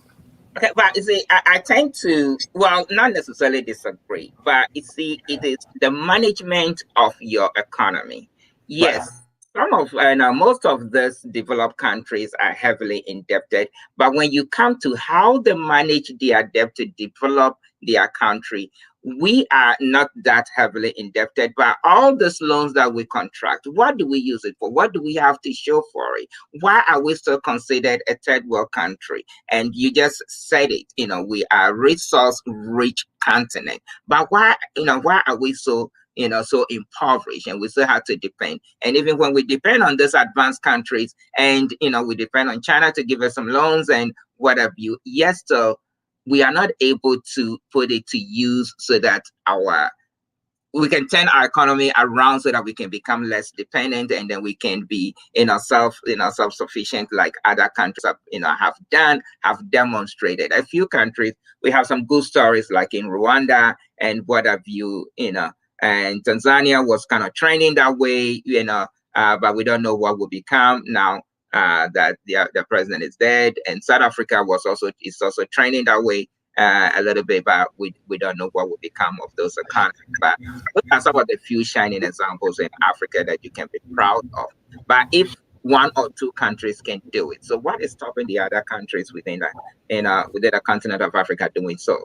Okay, but you see, I tend to, well, not necessarily disagree, but you see, it is the management of your economy. Yes, most of these developed countries are heavily indebted, but when you come to how they manage their debt to develop their country, we are not that heavily indebted. But all these loans that we contract, what do we use it for? What do we have to show for it? Why are we still considered a third world country? And you just said it, we are a resource rich continent. But why are we so impoverished, and we still have to depend? And even when we depend on these advanced countries, and we depend on China to give us some loans and whatever, yes, still we are not able to put it to use so that we can turn our economy around so that we can become less dependent, and then we can be self-sufficient like other countries have demonstrated. A few countries, we have some good stories like in Rwanda and what have you, and Tanzania was kind of trending that way, but we don't know what will become now. That the president is dead, and South Africa is also trending that way a little bit, but we don't know what will become of those economies. But those are some of the few shining examples in Africa that you can be proud of. But if one or two countries can do it, so what is stopping the other countries within the continent of Africa doing so?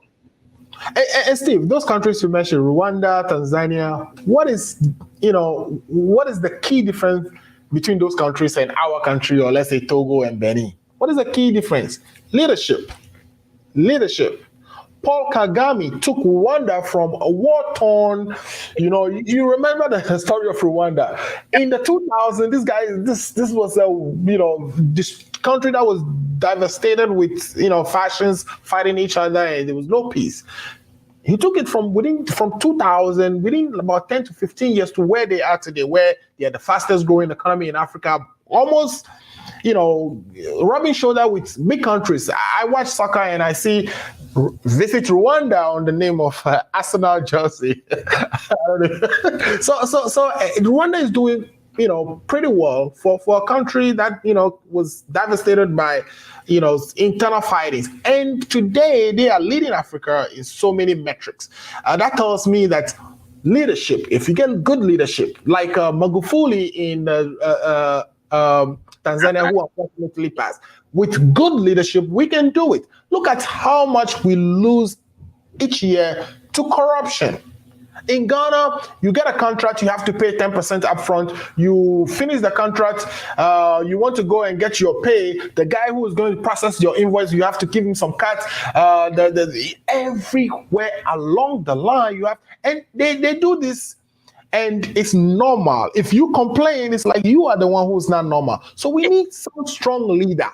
And Steve, those countries you mentioned, Rwanda, Tanzania, what is the key difference between those countries and our country, or let's say Togo and Benin? What is the key difference? Leadership. Paul Kagame took Rwanda from a war-torn, you remember the story of Rwanda. In the 2000s, this was this country that was devastated with, factions fighting each other, and there was no peace. He took it from 2000, within about 10 to 15 years, to where they are today, where they are the fastest growing economy in Africa, almost, rubbing shoulder with big countries. I watch soccer and I see Visit Rwanda on the name of Arsenal jersey. so Rwanda is doing, pretty well for a country that, was devastated by, internal fightings. And today they are leading Africa in so many metrics. That tells me that leadership, if you get good leadership, like Magufuli in Tanzania, who unfortunately passed, with good leadership, we can do it. Look at how much we lose each year to corruption. In Ghana, you get a contract, you have to pay 10% upfront. You finish the contract, you want to go and get your pay. The guy who is going to process your invoice, you have to give him some cuts. Everywhere along the line, and they do this, and it's normal. If you complain, it's like you are the one who's not normal. So we need some strong leader.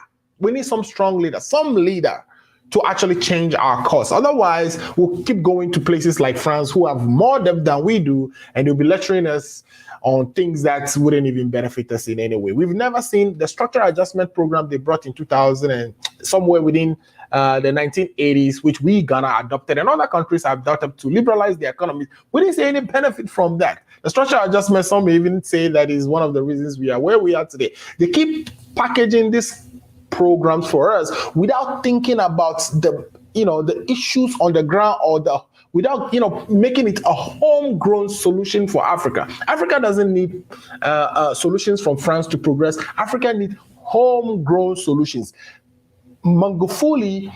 Some leader to actually change our course. Otherwise, we'll keep going to places like France who have more debt than we do, and they'll be lecturing us on things that wouldn't even benefit us in any way. We've never seen the structural adjustment program they brought in 2000 and somewhere within the 1980s, which we, Ghana, adopted, and other countries have adopted to liberalize the economy. We didn't see any benefit from that. The structural adjustment, some may even say that is one of the reasons we are where we are today. They keep packaging these programs for us without thinking about the issues on the ground, or without making it a homegrown solution for Africa. Africa doesn't need solutions from France to progress. Africa needs homegrown solutions. Magufuli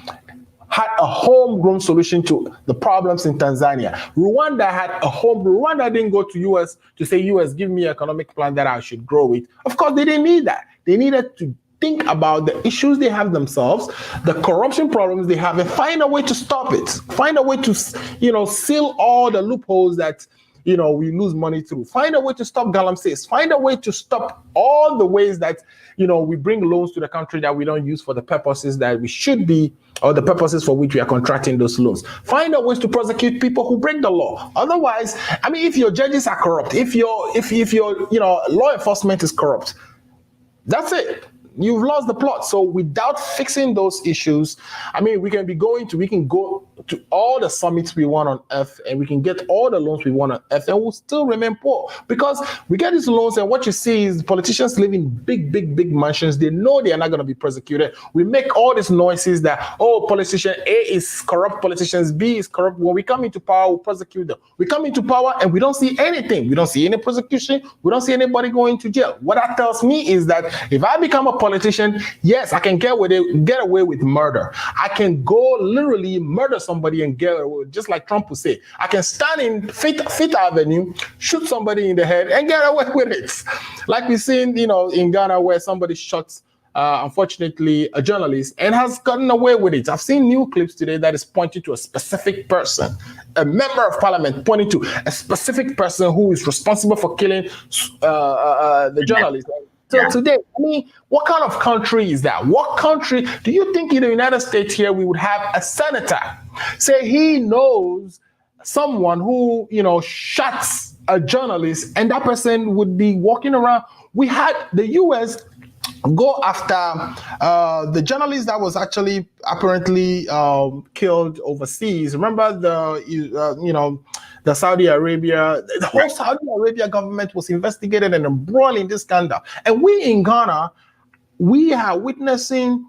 had a homegrown solution to the problems in Tanzania. Rwanda had a Rwanda didn't go to US to say, US, give me an economic plan that I should grow with. Of course, they didn't need that. They needed to think about the issues they have themselves, the corruption problems they have, and find a way to stop it. Find a way to, seal all the loopholes that, we lose money through. Find a way to stop galamseys. Find a way to stop all the ways that, we bring loans to the country that we don't use for the purposes that we should be, or the purposes for which we are contracting those loans. Find a ways to prosecute people who break the law. Otherwise, if your judges are corrupt, if your law enforcement is corrupt, that's it. You've lost the plot. So without fixing those issues, we can go to all the summits we want on earth, and we can get all the loans we want on earth, and we'll still remain poor, because we get these loans, and what you see is politicians live in big, big, big mansions. They know they are not going to be prosecuted. We make all these noises that, politician A is corrupt, politicians B is corrupt. When we come into power, we prosecute them. We come into power and we don't see anything. We don't see any prosecution. We don't see anybody going to jail. What that tells me is that if I become a politician, yes, I can get away with murder. I can go literally murder somebody and get away, just like Trump would say. I can stand in Fifth Avenue, shoot somebody in the head, and get away with it. Like we've seen, in Ghana, where somebody shot, unfortunately, a journalist and has gotten away with it. I've seen new clips today that is pointing to a specific person, a member of parliament pointing to a specific person who is responsible for killing the journalist. So today, what kind of country is that? What country do you think in the United States here we would have a senator say he knows someone who, shot a journalist, and that person would be walking around? We had the US go after the journalist that was actually apparently killed overseas. Remember the Saudi Arabia, the whole Saudi Arabia government was investigated and embroiled in this scandal. And we in Ghana, we are witnessing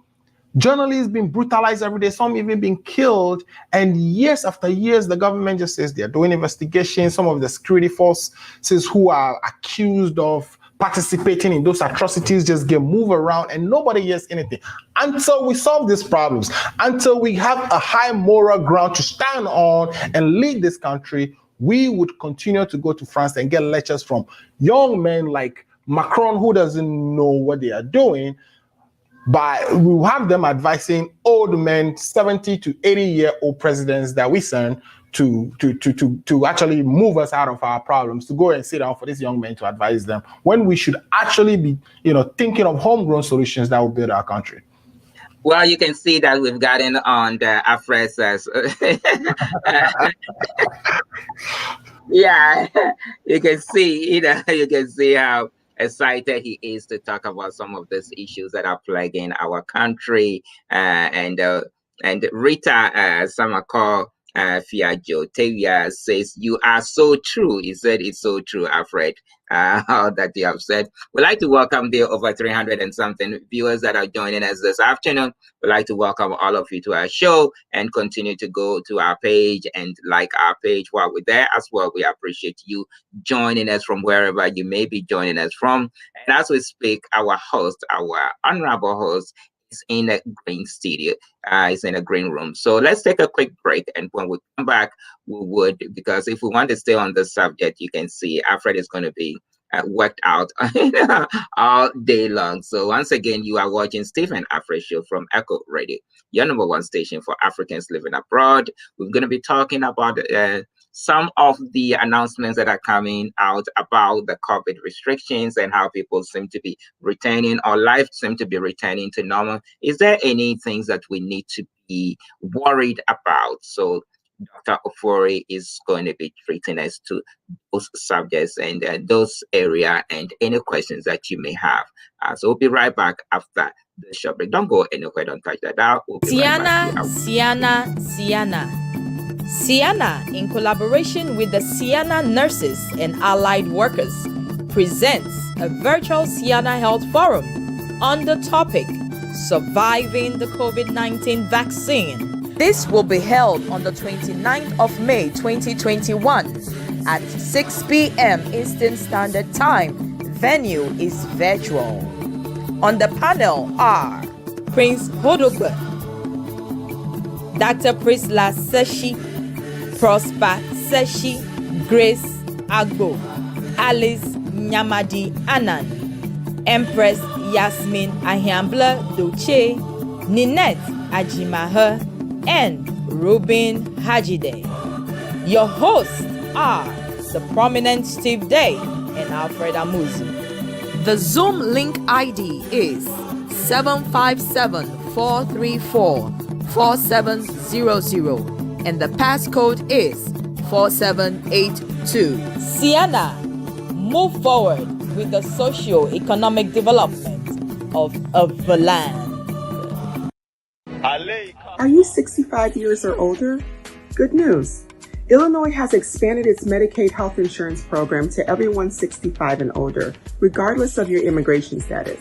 journalists being brutalized every day, some even being killed. And years after years, the government just says they're doing investigations. Some of the security forces who are accused of participating in those atrocities just get moved around, and nobody hears anything until we solve these problems, until we have a high moral ground to stand on and lead this country. We would continue to go to France and get lectures from young men like Macron, who doesn't know what they are doing, but we will have them advising old men, 70 to 80-year-old presidents that we send to actually move us out of our problems, to go and sit down for these young men to advise them, when we should actually be, thinking of homegrown solutions that will build our country. Well, you can see that we've gotten on the Afresas. Yeah, you can see how excited he is to talk about some of these issues that are plaguing our country. And Rita Samako Fiajo Tevia says, "You are so true." He said, "It's so true, Alfred." All that you have said. We'd like to welcome the over 300 and something viewers that are joining us this afternoon. We'd like to welcome all of you to our show, and continue to go to our page and like our page while we're there as well. We appreciate you joining us from wherever you may be joining us from. And as we speak, our honorable host, is in a green studio. Is in a green room. So let's take a quick break, and when we come back, we would, because if we want to stay on the subject, you can see Alfred is going to be worked out all day long. So once again, you are watching Stephen Alfred Show from Echo Radio, your number one station for Africans living abroad. We're going to be talking about some of the announcements that are coming out about the COVID restrictions and how people seem to be returning, or life seem to be returning to normal. Is there any things that we need to be be worried about. So Dr. Ofori is going to be treating us to those subjects and those area and any questions that you may have. So we'll be right back after the short break. Don't go anywhere. Don't touch that out. We'll be right back. Siana. Siana, in collaboration with the Siana nurses and allied workers, presents a virtual Siana Health Forum on the topic Surviving the COVID-19 Vaccine. This will be held on the 29th of May 2021 at 6 p.m. Eastern Standard Time. Venue is virtual. On the panel are Prince Hodogbe, Dr. Prisla Seshi, Prosper Seshi, Grace Agbo, Alice Nyamadi Anan, Empress Yasmin Ahiambla Doche, Ninette Ajimahe, and Ruben Hajide. Your hosts are the prominent Steve Day and Alfred Amuzu. The Zoom link ID is 757-434-4700 and the passcode is 4782. Siana, move forward with the socio-economic development of the land. Are you 65 years or older? Good news. Illinois has expanded its Medicaid health insurance program to everyone 65 and older, regardless of your immigration status.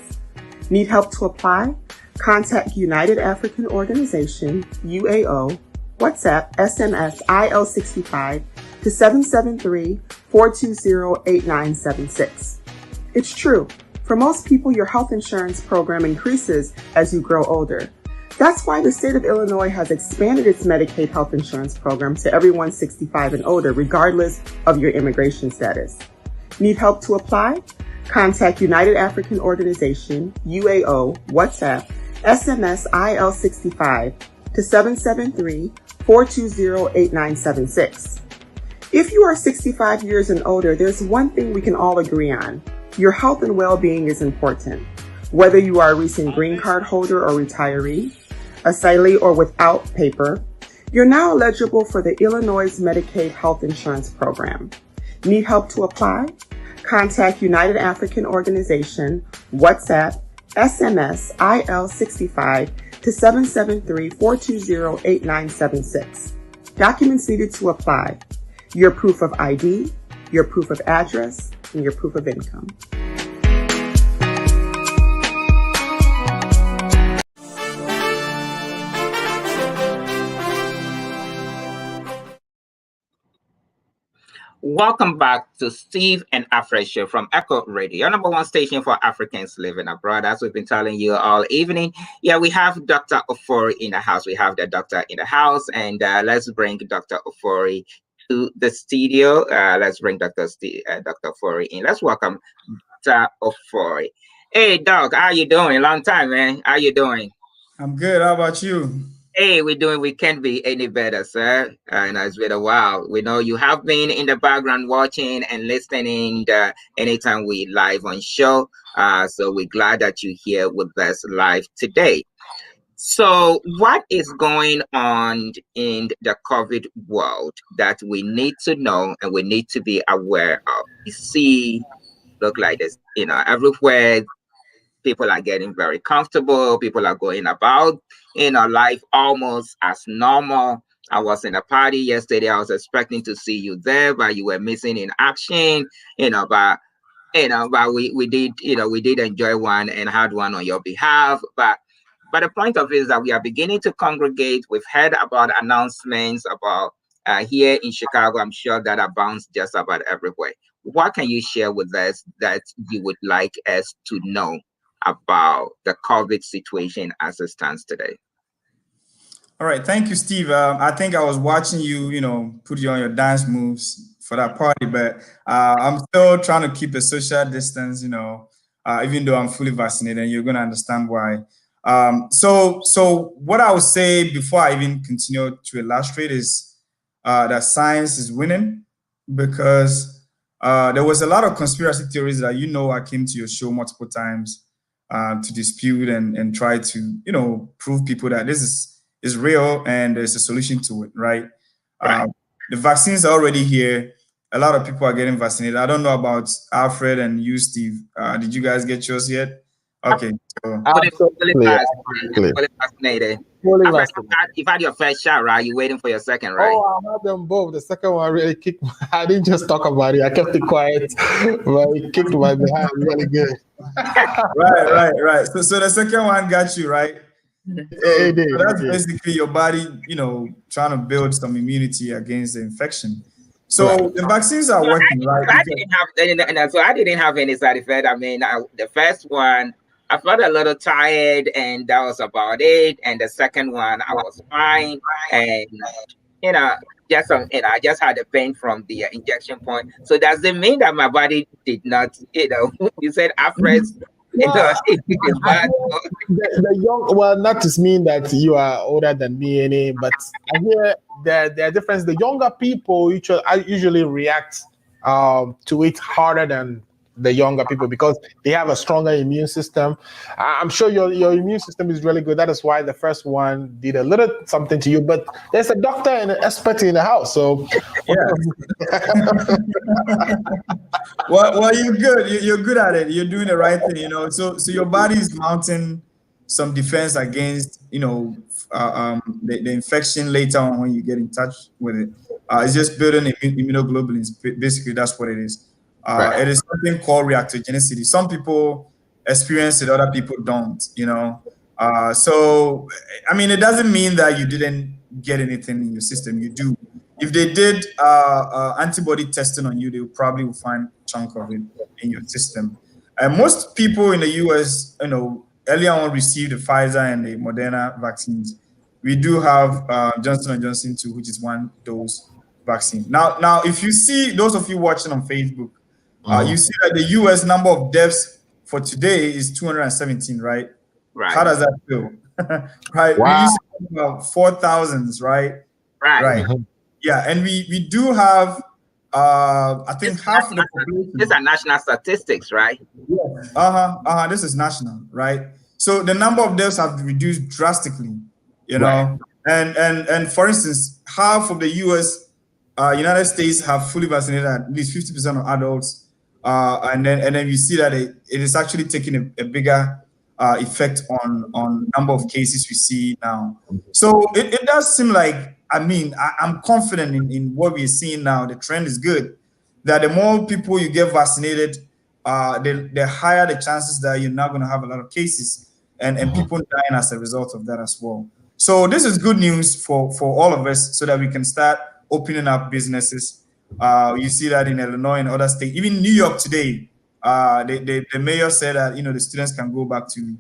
Need help to apply? Contact United African Organization, UAO, WhatsApp, SMS, IL65 to 773-420-8976. It's true. For most people, your health insurance program increases as you grow older. That's why the state of Illinois has expanded its Medicaid health insurance program to everyone 65 and older, regardless of your immigration status. Need help to apply? Contact United African Organization, UAO, WhatsApp, SMS, IL65 to 773-420-8976. If you are 65 years and older, there's one thing we can all agree on. Your health and well-being is important. Whether you are a recent green card holder or retiree, asylee or without paper, you're now eligible for the Illinois Medicaid Health Insurance Program. Need help to apply? Contact United African Organization, WhatsApp, SMS, IL65 to 773-420-8976. Documents needed to apply: your proof of ID, your proof of address, and your proof of income. Welcome back to Steve and Afra Show from Echo Radio, your number one station for Africans living abroad. As we've been telling you all evening, we have Dr. Ofori in the house. We have the doctor in the house, and let's bring Dr. Ofori to the studio. Let's bring Dr. Ofori in. Let's welcome Dr. Ofori. Hey, Doc, how you doing? Long time, man. How you doing? I'm good. How about you? Hey, we can't be any better, sir. It's been a while. We know you have been in the background watching and listening anytime we live on show. So we're glad that you're here with us live today. So what is going on in the COVID world that we need to know and we need to be aware of? You see, look like this, everywhere. People are getting very comfortable. People are going about, life almost as normal. I was in a party yesterday. I was expecting to see you there, but you were missing in action, but we did enjoy one and had one on your behalf. But the point of it is that we are beginning to congregate. We've heard about announcements about here in Chicago. I'm sure that abounds just about everywhere. What can you share with us that you would like us to know about the COVID situation as it stands today? All right. Thank you, Steve. I think I was watching you, put you on your dance moves for that party, but I'm still trying to keep a social distance, even though I'm fully vaccinated, and you're going to understand why. So what I would say before I even continue to illustrate is that science is winning, because there was a lot of conspiracy theories that, I came to your show multiple times to dispute and try to, prove people that this is is real and there's a solution to it, right? Right. The vaccines are already here. A lot of people are getting vaccinated. I don't know about Alfred and you, Steve. Did you guys get yours yet? Okay, so Fully Absolutely, vaccinated. absolutely. Fully vaccinated. Fully I've heard vaccinated. you've had your first shot, right? You're waiting for your second, right? Oh, I had them both. The second one really kicked. I didn't just talk about it. I kept it quiet, but it kicked my behind really good. right. So the second one got you right. So, It did. so that's It did. basically your body, trying to build some immunity against the infection. Right. So the vaccines are So working, right? I didn't have, so I didn't have any side effect. I mean, the first one, I felt a little tired, and that was about it. And the second one, I was fine, and you know, just I just had a pain from the injection point. So does it mean that my body did not, you said after, Yeah, it is I bad? hear the young. Well, not to mean that you are older than me, any, but I hear the difference. The younger people usually react to it harder than the younger people because they have a stronger immune system. I'm sure your immune system is really good. That is why the first one did a little something to you. But there's a doctor and an expert in the house, so Yeah. Well, you're good. You're good at it. You're doing the right thing. So your body is mounting some defense against, the infection later on when you get in touch with it. It's just building immunoglobulins. Basically, that's what it is. right. It is something called reactogenicity. Some people experience it, other people don't. So I mean, it doesn't mean that you didn't get anything in your system. You do. If they did antibody testing on you, they probably will find a chunk of it in your system. And most people in the US, earlier on received the Pfizer and the Moderna vaccines. We do have Johnson and Johnson too, which is one dose vaccine. Now, if you see those of you watching on Facebook, you see that the US number of deaths for today is 217, right? Right. How does that feel? Right? We Wow. used to talk about 4,000s, right? Right. Yeah, and we do have I think half of the population. These are national statistics, right? This is national, right? So the number of deaths have reduced drastically, Right. and for instance, half of the United States have fully vaccinated at least 50% of adults, and then you see that it is actually taking a bigger effect on number of cases we see now. So it does seem like, I'm confident in what we're seeing now. The trend is good. That the more people you get vaccinated, the higher the chances that you're not going to have a lot of cases and people dying as a result of that as well. So this is good news for all of us, so that we can start opening up businesses. You see that in Illinois and other states, even New York today. The mayor said that the students can go back to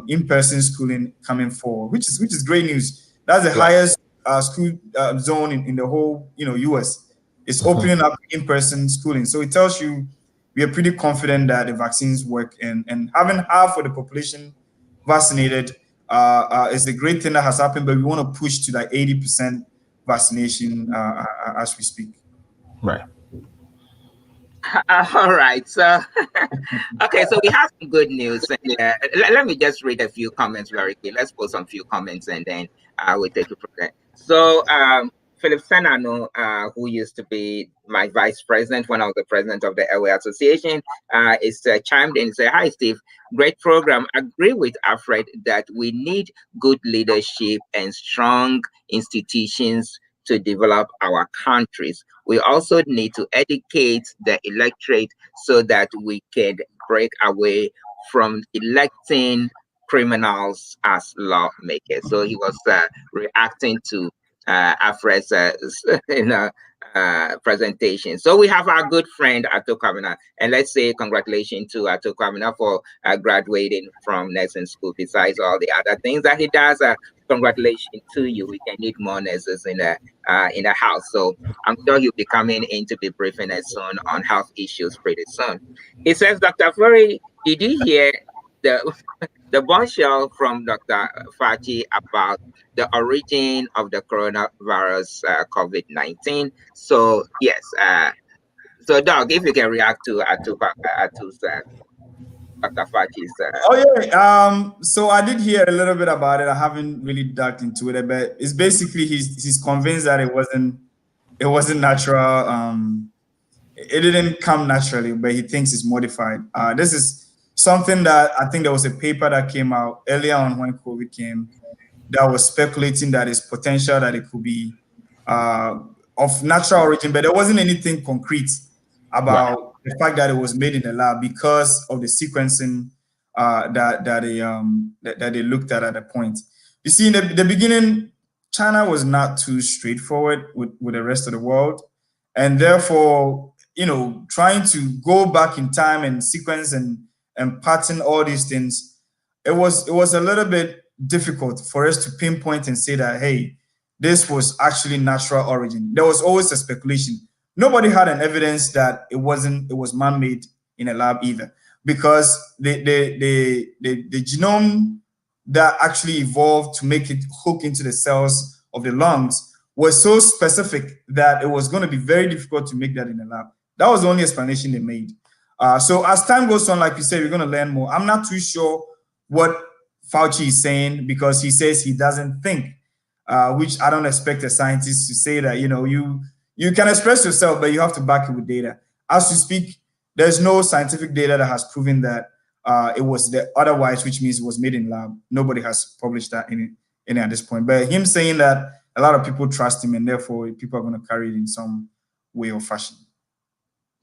in-person schooling coming forward, which is great news. That's the highest school zone in the whole US. It's opening up in-person schooling, so it tells you we are pretty confident that the vaccines work, and having half of the population vaccinated is the great thing that has happened. But we want to push to like 80% vaccination as we speak. Right. All right. So, okay. So we have some good news. Let me just read a few comments very quickly. Let's post some few comments, and then we'll take it from there. So, Philip Senano, who used to be my vice president when I was the president of the Airway Association, is chimed in and said, "Hi, Steve. Great program. Agree with Alfred that we need good leadership and strong institutions to develop our countries. We also need to educate the electorate so that we can break away from electing criminals as lawmakers." So he was reacting to Alfred's presentation. So we have our good friend Ato Kamina, and let's say congratulations to Ato Kamina for graduating from nursing school. Besides all the other things that he does, congratulations to you. We can need more nurses in the house. So I'm sure he'll be coming in to be briefing us soon on health issues pretty soon. He says, Dr. Ofori, did you hear the bombshell from Dr. Fauci about the origin of the coronavirus COVID-19? So yes, so Doug, if you can react to Atu's Dr. Fauci's. Oh yeah. So I did hear a little bit about it. I haven't really dug into it, but it's basically he's convinced that it wasn't natural. It didn't come naturally, but he thinks it's modified. This is something that I think there was a paper that came out earlier on when COVID came that was speculating that it's potential that it could be of natural origin, but there wasn't anything concrete about the fact that it was made in the lab because of the sequencing that they looked at the point. You see, in the beginning, China was not too straightforward with the rest of the world, and therefore, trying to go back in time and sequence and pattern all these things, it was a little bit difficult for us to pinpoint and say that, hey, this was actually natural origin. There was always a speculation. Nobody had an evidence that it was man-made in a lab either, because the genome that actually evolved to make it hook into the cells of the lungs was so specific that it was going to be very difficult to make that in a lab. That was the only explanation they made. So as time goes on, like you said, we're going to learn more. I'm not too sure what Fauci is saying, because he says he doesn't think, which I don't expect a scientist to say that. You can express yourself, but you have to back it with data. As you speak, there's no scientific data that has proven that it was the otherwise, which means it was made in lab. Nobody has published that in at this point. But him saying that, a lot of people trust him, and therefore people are going to carry it in some way or fashion.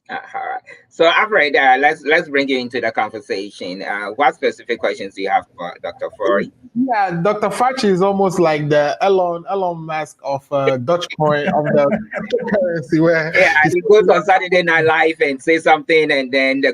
All right. So, Alfred, let's bring you into the conversation. What specific questions do you have for Dr. Ofori? Yeah, Dr. Fauci is almost like the Elon Musk of Dogecoin of the currency, where he goes on Saturday Night Live and say something, and then the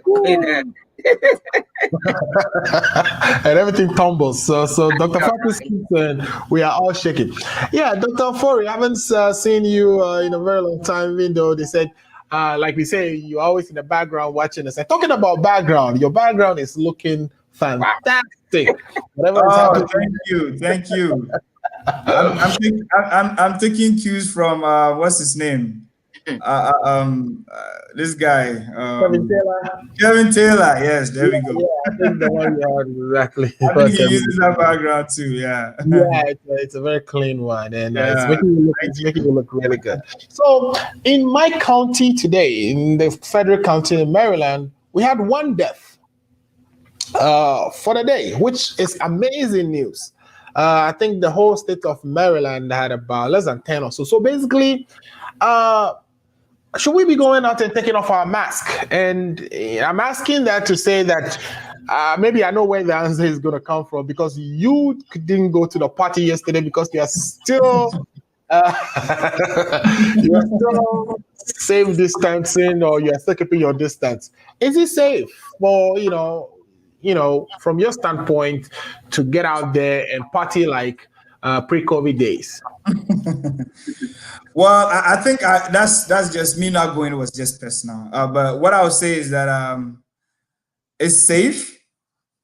and everything tumbles. So Dr. Fauci speaks and we are all shaking. Yeah, Dr. Ofori, I haven't seen you in a very long time, even though they said, like we say, you're always in the background watching us. And talking about background, your background is looking fantastic. Whatever is happening. Thank you. I'm taking cues from what's his name? This guy, Kevin Taylor. Yes, there we go. Yeah, I think the one you heard exactly. I think he uses that background too. Yeah. Yeah, it's a very clean one, and it's making you look really good. So, in my county today, in the federal county in Maryland, we had one death for the day, which is amazing news. I think the whole state of Maryland had about less than 10 or so. So basically, should we be going out and taking off our mask? And I'm asking that to say that maybe I know where the answer is going to come from, because you didn't go to the party yesterday because you are still safe distancing, or you are still keeping your distance. Is it safe for from your standpoint to get out there and party like pre-COVID days? Well, I think that's just me not going. It was just personal. But what I would say is that it's safe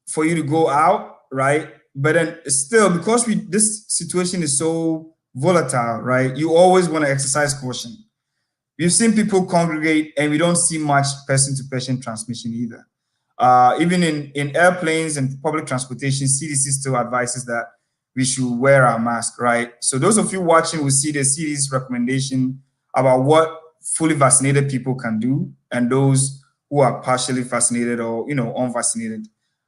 for you to go out, right? But then still, because this situation is so volatile, right? You always want to exercise caution. We've seen people congregate, and we don't see much person-to-person transmission either. Even in airplanes and public transportation, CDC still advises that we should wear our mask, right? So those of you watching will see the CDC's recommendation about what fully vaccinated people can do, and those who are partially vaccinated or unvaccinated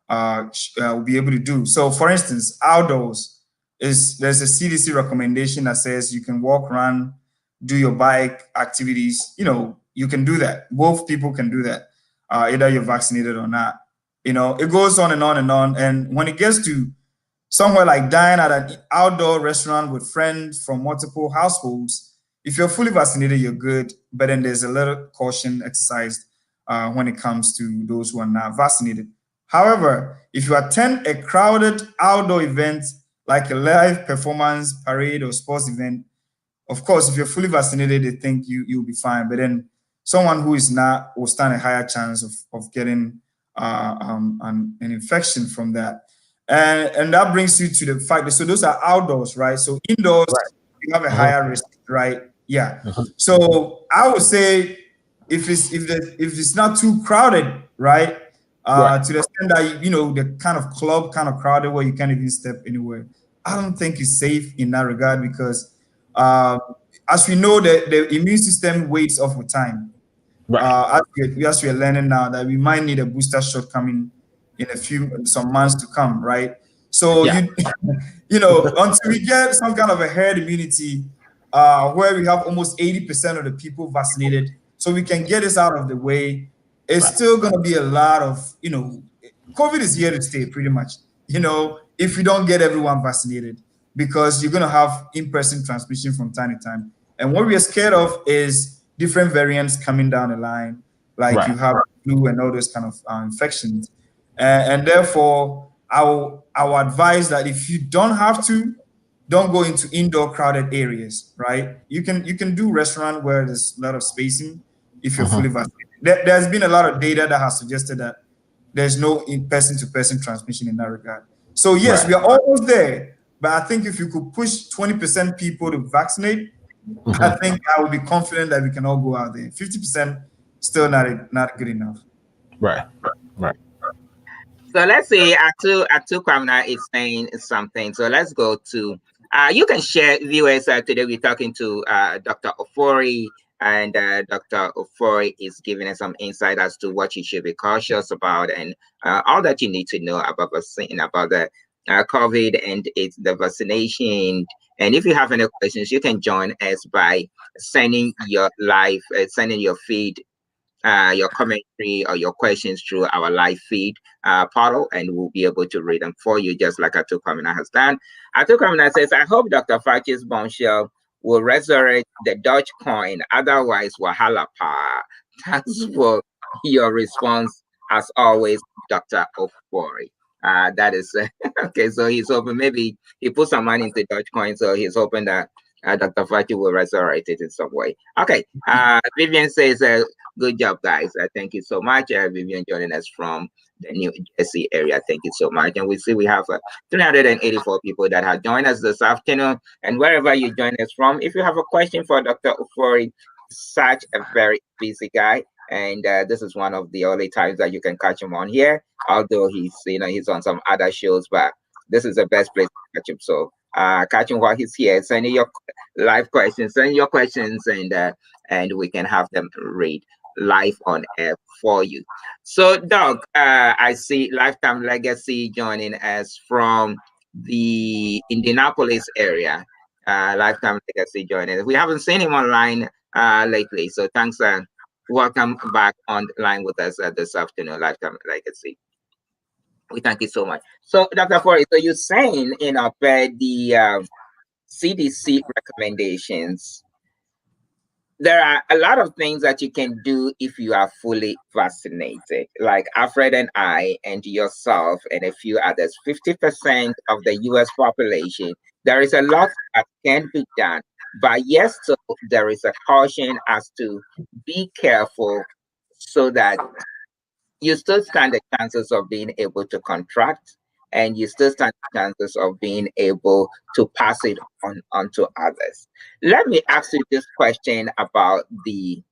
will be able to do. So, for instance, outdoors there's a CDC recommendation that says you can walk, run, do your bike activities. You can do that. Both people can do that, either you're vaccinated or not. It goes on and on and on. And when it gets to somewhere like dining at an outdoor restaurant with friends from multiple households, if you're fully vaccinated, you're good. But then there's a little caution exercised when it comes to those who are not vaccinated. However, if you attend a crowded outdoor event like a live performance, parade, or sports event, of course, if you're fully vaccinated, they think you'll be fine. But then someone who is not will stand a higher chance of getting an infection from that. And that brings you to the fact that, so those are outdoors, right? So indoors, you have a higher risk, right? Yeah. So I would say if it's not too crowded, right? Right. to the extent that, the kind of club, kind of crowded where you can't even step anywhere. I don't think it's safe in that regard because, uh, as we know, the immune system waits off with time. Right. As we're learning now that we might need a booster shot coming in some months to come, right? So Yeah. until we get some kind of a herd immunity, where we have almost 80% of the people vaccinated, so we can get this out of the way, it's Right. still going to be a lot of, COVID is here to stay pretty much, if we don't get everyone vaccinated, because you're going to have in-person transmission from time to time. And what we are scared of is different variants coming down the line, like Right. you have flu and all those kind of infections. And therefore, I will advise that if you don't have to, don't go into indoor crowded areas, right? You can do restaurant where there's a lot of spacing if you're fully vaccinated. There's been a lot of data that has suggested that there's no person to person transmission in that regard. So yes, Right. we are almost there, but I think if you could push 20% people to vaccinate, I think I would be confident that we can all go out there. 50% still not good enough. Right. Right. So let's say Atu Kwamna is saying something. So let's go to you can share viewers today. We're talking to Dr. Ofori, and Dr. Ofori is giving us some insight as to what you should be cautious about and all that you need to know about about the COVID and it's the vaccination. And if you have any questions, you can join us by sending sending your feed, your commentary or your questions through our live feed portal, and we'll be able to read them for you, just like Atu Kwamina has done. Atu Kwamina says, I hope Dr. Fauci's bombshell will resurrect the Dutch coin, otherwise, wahala pa. Thanks for your response, as always, Dr. Ofori. That is okay. So he's hoping maybe he put some money into Dutch coin, so he's hoping that Dr. Fauci will resurrect it in some way. Okay. Vivian says, good job, guys. Thank you so much. Vivian joining us from the New Jersey area. Thank you so much. And we see we have 384 people that have joined us this afternoon. And wherever you join us from, if you have a question for Dr. Ofori, such a very busy guy. And this is one of the only times that you can catch him on here. Although he's on some other shows, but this is the best place to catch him. So catch him while he's here. Send your live questions, and we can have them read live on air for you. So, Doug, I see Lifetime Legacy joining us from the Indianapolis area. Lifetime Legacy joining us. We haven't seen him online lately, so thanks. Welcome back online with us this afternoon, Lifetime Legacy. We thank you so much. So, Dr. Forey, so you're saying per the CDC recommendations, there are a lot of things that you can do if you are fully vaccinated. Like Alfred and I, and yourself, and a few others, 50% of the US population, there is a lot that can be done. But yes, so there is a caution as to be careful so that you still stand the chances of being able to contract, and you still stand the chances of being able to pass it on to others. Let me ask you this question about the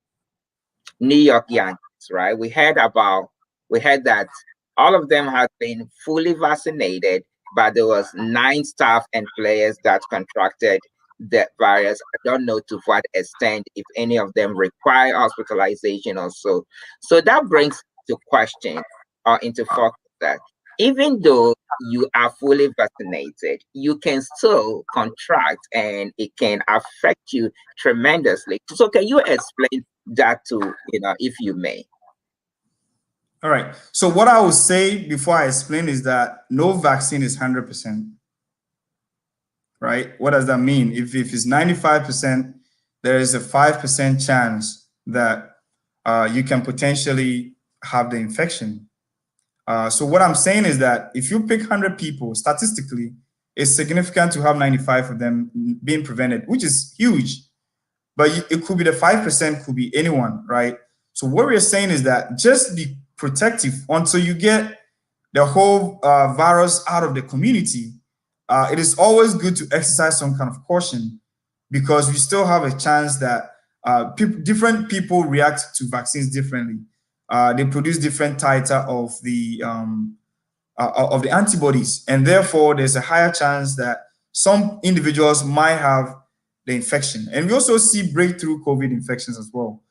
New York Yankees, right? We heard that all of them had been fully vaccinated, but there was 9 staff and players that contracted the virus. I don't know to what extent, if any of them require hospitalization or so. So that brings to question or into focus that even though you are fully vaccinated, you can still contract and it can affect you tremendously. So can you explain that to, if you may? All right. So what I would say before I explain is that no vaccine is 100%. Right? What does that mean? If it's 95%, there is a 5% chance that you can potentially have the infection. So what I'm saying is that if you pick 100 people, statistically, it's significant to have 95 of them being prevented, which is huge. But it could be the 5%, could be anyone, right? So what we're saying is that just be protective until you get the whole virus out of the community. It is always good to exercise some kind of caution because we still have a chance that different people react to vaccines differently. they produce different titer of the antibodies, and therefore there's a higher chance that some individuals might have the infection. And we also see breakthrough COVID infections as well.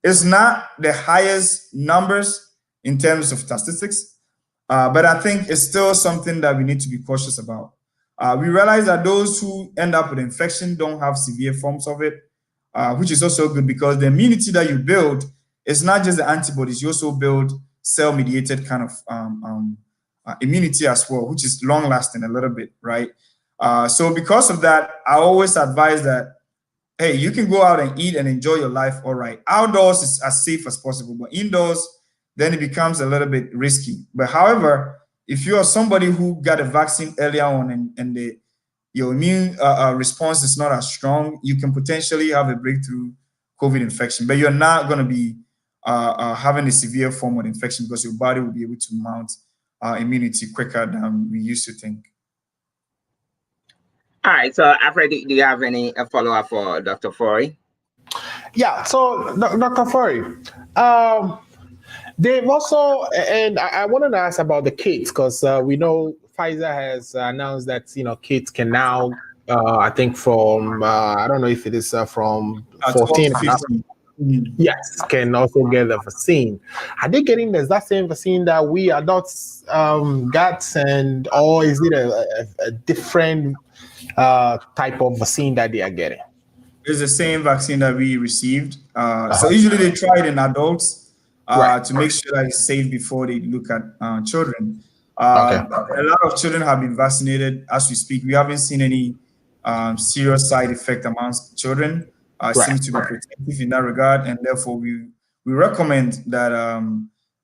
It's not the highest numbers in terms of statistics, but I think it's still something that we need to be cautious about. We realize that those who end up with infection don't have severe forms of it, which is also good because the immunity that you build is not just the antibodies, you also build cell-mediated kind of immunity as well, which is long-lasting a little bit, right? So because of that, I always advise that, hey, you can go out and eat and enjoy your life, all right. Outdoors is as safe as possible, but indoors, then it becomes a little bit risky. But however, if you are somebody who got a vaccine earlier on and your immune response is not as strong, you can potentially have a breakthrough COVID infection, but you're not going to be having a severe form of infection because your body will be able to mount immunity quicker than we used to think. All right. So, Alfred, do you have any follow-up for Dr. Ofori? Yeah. So, Dr. Ofori, they've also, and I wanted to ask about the kids because we know Pfizer has announced that kids can now, I think from I don't know if it is from 14 and up. Yes, can also get the vaccine. Are they getting the exact same vaccine that we adults got, or is it a different type of vaccine that they are getting? It's the same vaccine that we received. So usually they try it in adults to make sure that it's safe before they look at children. A lot of children have been vaccinated as we speak. We haven't seen any serious side effect amongst children. Seems to be protective in that regard, and therefore we recommend that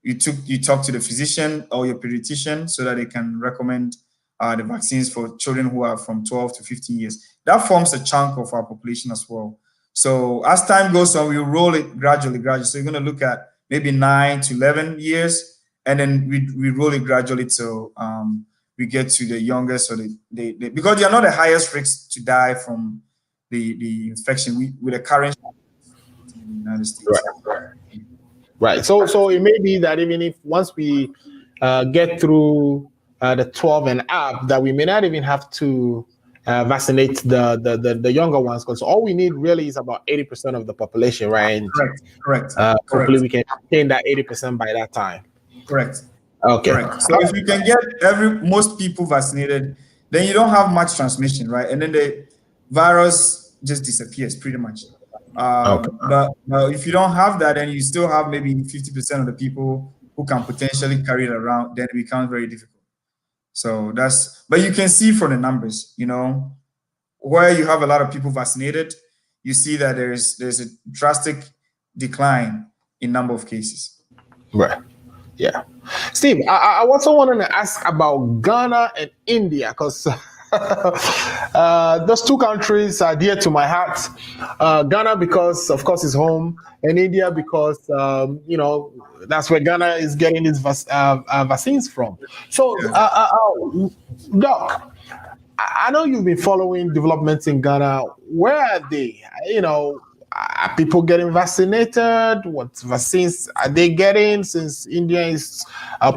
you talk to the physician or your pediatrician so that they can recommend the vaccines for children who are from 12 to 15 years. That forms a chunk of our population as well. So as time goes on, we roll it gradually. So you're going to look at maybe 9 to 11 years, and then we roll it gradually till we get to the youngest, so they because they are not the highest risk to die from the infection with the current in the United States. Right. So it may be that even if once we get through the 12 and up, that we may not even have to vaccinate the younger ones, because all we need really is about 80% of the population, right? And, correct. Hopefully we can attain that 80% by that time. Correct. Okay. Correct. So if you can get most people vaccinated, then you don't have much transmission, right? And then the virus just disappears pretty much. But if you don't have that, then you still have maybe 50% of the people who can potentially carry it around, then it becomes very difficult. So but you can see from the numbers, where you have a lot of people vaccinated, you see that there's a drastic decline in number of cases. Right. Yeah. Steve, I also wanted to ask about Ghana and India, because those two countries are dear to my heart. Ghana because, of course, it's home, and India because, that's where Ghana is getting these vaccines from. So, Doc, I know you've been following developments in Ghana. Where are they? Are people getting vaccinated? What vaccines are they getting, since India is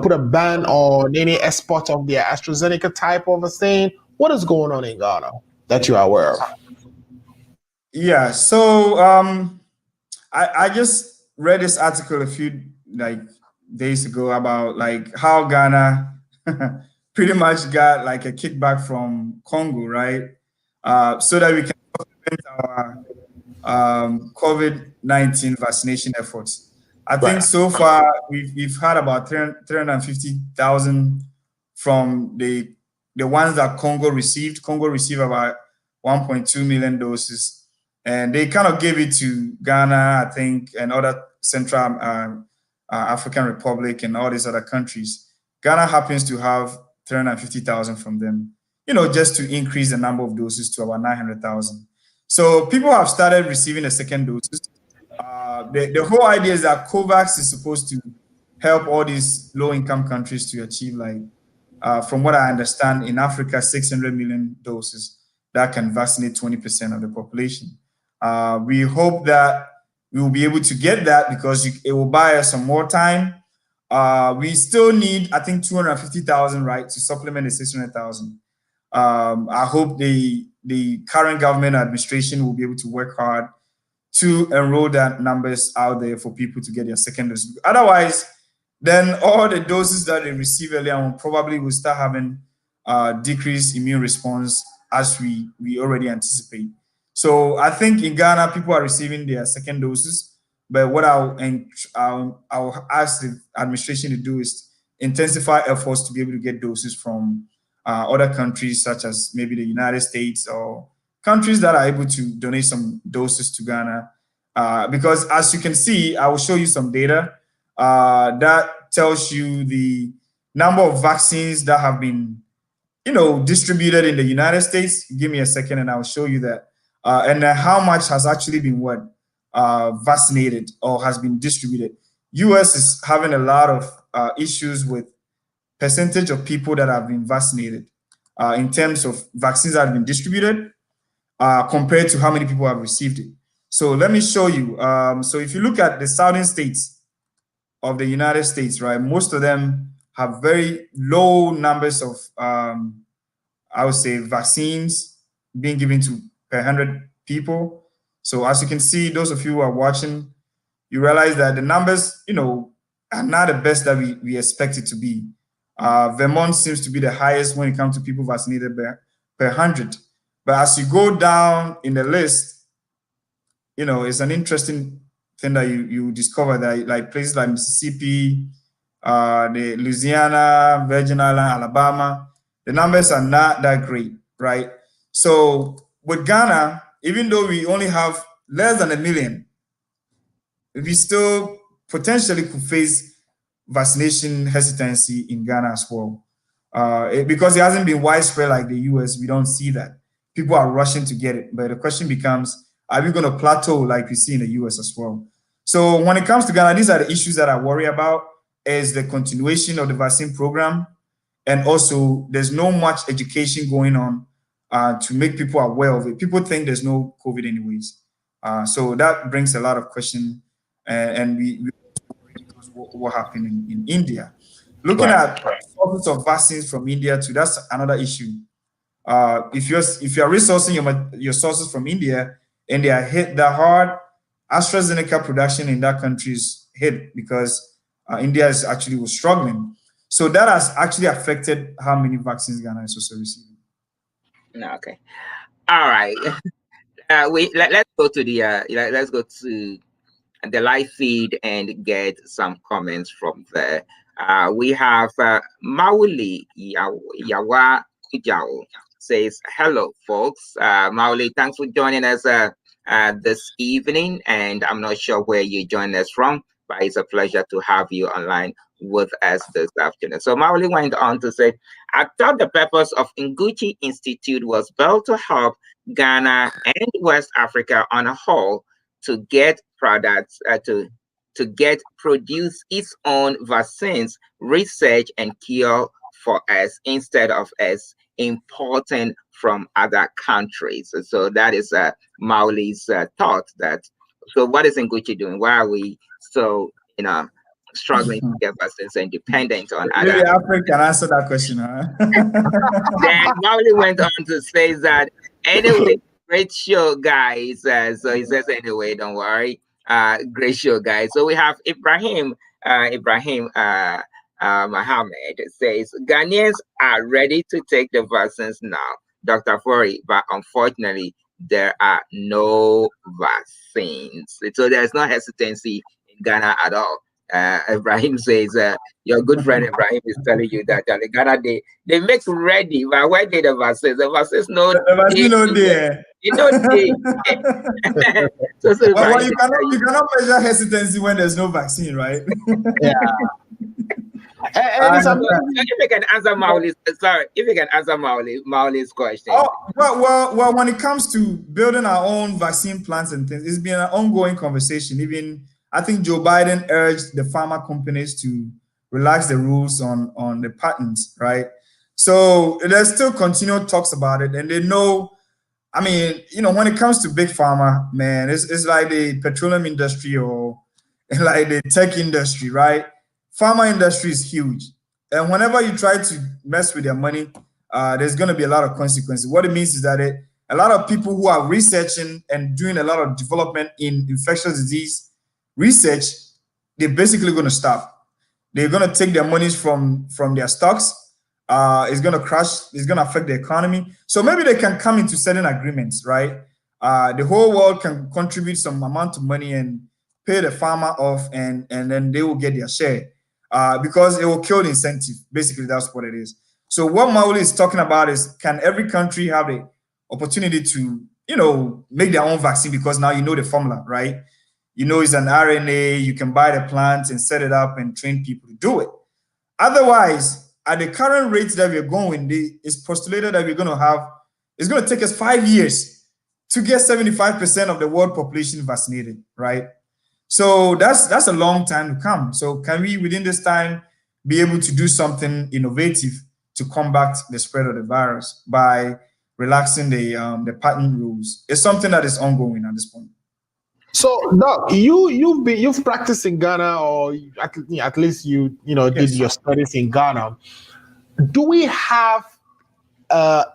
put a ban on any export of their AstraZeneca type of vaccine? What is going on in Ghana that you are aware of? Yeah, so I just read this article a few days ago about how Ghana pretty much got a kickback from Congo, right? So that we can implement our COVID-19 vaccination efforts. I think so far we've had about 350,000 from the ones that Congo received. Congo received about 1.2 million doses, and they kind of gave it to Ghana, I think, and other Central African Republic and all these other countries. Ghana happens to have 350,000 from them, just to increase the number of doses to about 900,000. So people have started receiving the second doses. The whole idea is that COVAX is supposed to help all these low-income countries to achieve, from what I understand, in Africa, 600 million doses that can vaccinate 20% of the population. We hope that we will be able to get that because it will buy us some more time. We still need, I think, 250,000, right, to supplement the 600,000. I hope the current government administration will be able to work hard to enroll that numbers out there for people to get their second dose. Otherwise, then all the doses that they receive earlier on probably will start having decreased immune response as we already anticipate. So I think in Ghana, people are receiving their second doses. But what I'll ask the administration to do is intensify efforts to be able to get doses from other countries, such as maybe the United States or countries that are able to donate some doses to Ghana. Because as you can see, I will show you some data that tells you the number of vaccines that have been, distributed in the United States. Give me a second and I'll show you that. And how much has actually been vaccinated or has been distributed. US is having a lot of issues with percentage of people that have been vaccinated in terms of vaccines that have been distributed compared to how many people have received it. So let me show you. So if you look at the southern states of the United States, right, most of them have very low numbers of, I would say, vaccines being given to per 100 people. So as you can see, those of you who are watching, you realize that the numbers, are not the best that we expect it to be. Vermont seems to be the highest when it comes to people vaccinated per 100. But as you go down in the list, it's an interesting thing that you discover that like places like Mississippi, the Louisiana, Virgin Island, Alabama, the numbers are not that great, right? So with Ghana, even though we only have less than 1 million, we still potentially could face vaccination hesitancy in Ghana as well. Because it hasn't been widespread like the US, we don't see that. People are rushing to get it. But the question becomes, are we going to plateau like we see in the US as well? So when it comes to Ghana, these are the issues that I worry about, is the continuation of the vaccine program. And also, there's no much education going on to make people aware of it. People think there's no COVID anyways. So that brings a lot of question. And we what happened in India. Looking at sources of vaccines from India too, that's another issue. If you're resourcing your sources from India and they are hit that hard, AstraZeneca production in that country is hit because India is actually was struggling. So that has actually affected how many vaccines Ghana is also receiving. Okay. All right. Let's go to the live feed and get some comments from there. We have Mauli Yawa Kujao says, hello, folks. Mauli, thanks for joining us this evening. And I'm not sure where you joined us from, but it's a pleasure to have you online with us this afternoon. So Mauli went on to say, I thought the purpose of Nguchi Institute was built to help Ghana and West Africa on a whole to get products to get produce its own vaccines, research and cure for us instead of us importing from other countries. So that is Mauli's thought. That so what is Nguchi doing? Why are we so struggling to get vaccines and dependent on other? Maybe Africa can answer that question, huh? Then Mauli went on to say that anyway. Great show, guys. So he says anyway, don't worry. Great show, guys. So we have Ibrahim Mohammed says Ghanaians are ready to take the vaccines now, Dr. Ofori, but unfortunately there are no vaccines. So there's no hesitancy in Ghana at all. Ibrahim says, your good friend Ibrahim is telling you that the Ghana they make ready, but where did the vaccines? The vaccines no there. Well, you cannot measure hesitancy when there's no vaccine, right? Yeah. If you can answer Mauli's question. Well, when it comes to building our own vaccine plants and things, it's been an ongoing conversation. Even I think Joe Biden urged the pharma companies to relax the rules on the patents, right? So there's still continued talks about it, and they know I mean, when it comes to big pharma, man, it's like the petroleum industry or like the tech industry, right? Pharma industry is huge. And whenever you try to mess with their money, there's going to be a lot of consequences. What it means is that a lot of people who are researching and doing a lot of development in infectious disease research, they're basically going to stop. They're going to take their monies from their stocks. It's going to crash. It's going to affect the economy. So maybe they can come into certain agreements, right? The whole world can contribute some amount of money and pay the farmer off, and then they will get their share because it will kill the incentive. Basically, that's what it is. So what Mauli is talking about is, can every country have the opportunity to, make their own vaccine, because now you know the formula, right? It's an RNA. You can buy the plants and set it up and train people to do it. Otherwise, at the current rates that we're going, it's postulated that it's going to take us 5 years to get 75% of the world population vaccinated, right? So that's a long time to come. So can we, within this time, be able to do something innovative to combat the spread of the virus by relaxing the patent rules? It's something that is ongoing at this point. So, Doc, you've practiced in Ghana, or at least you did your studies in Ghana. Do we have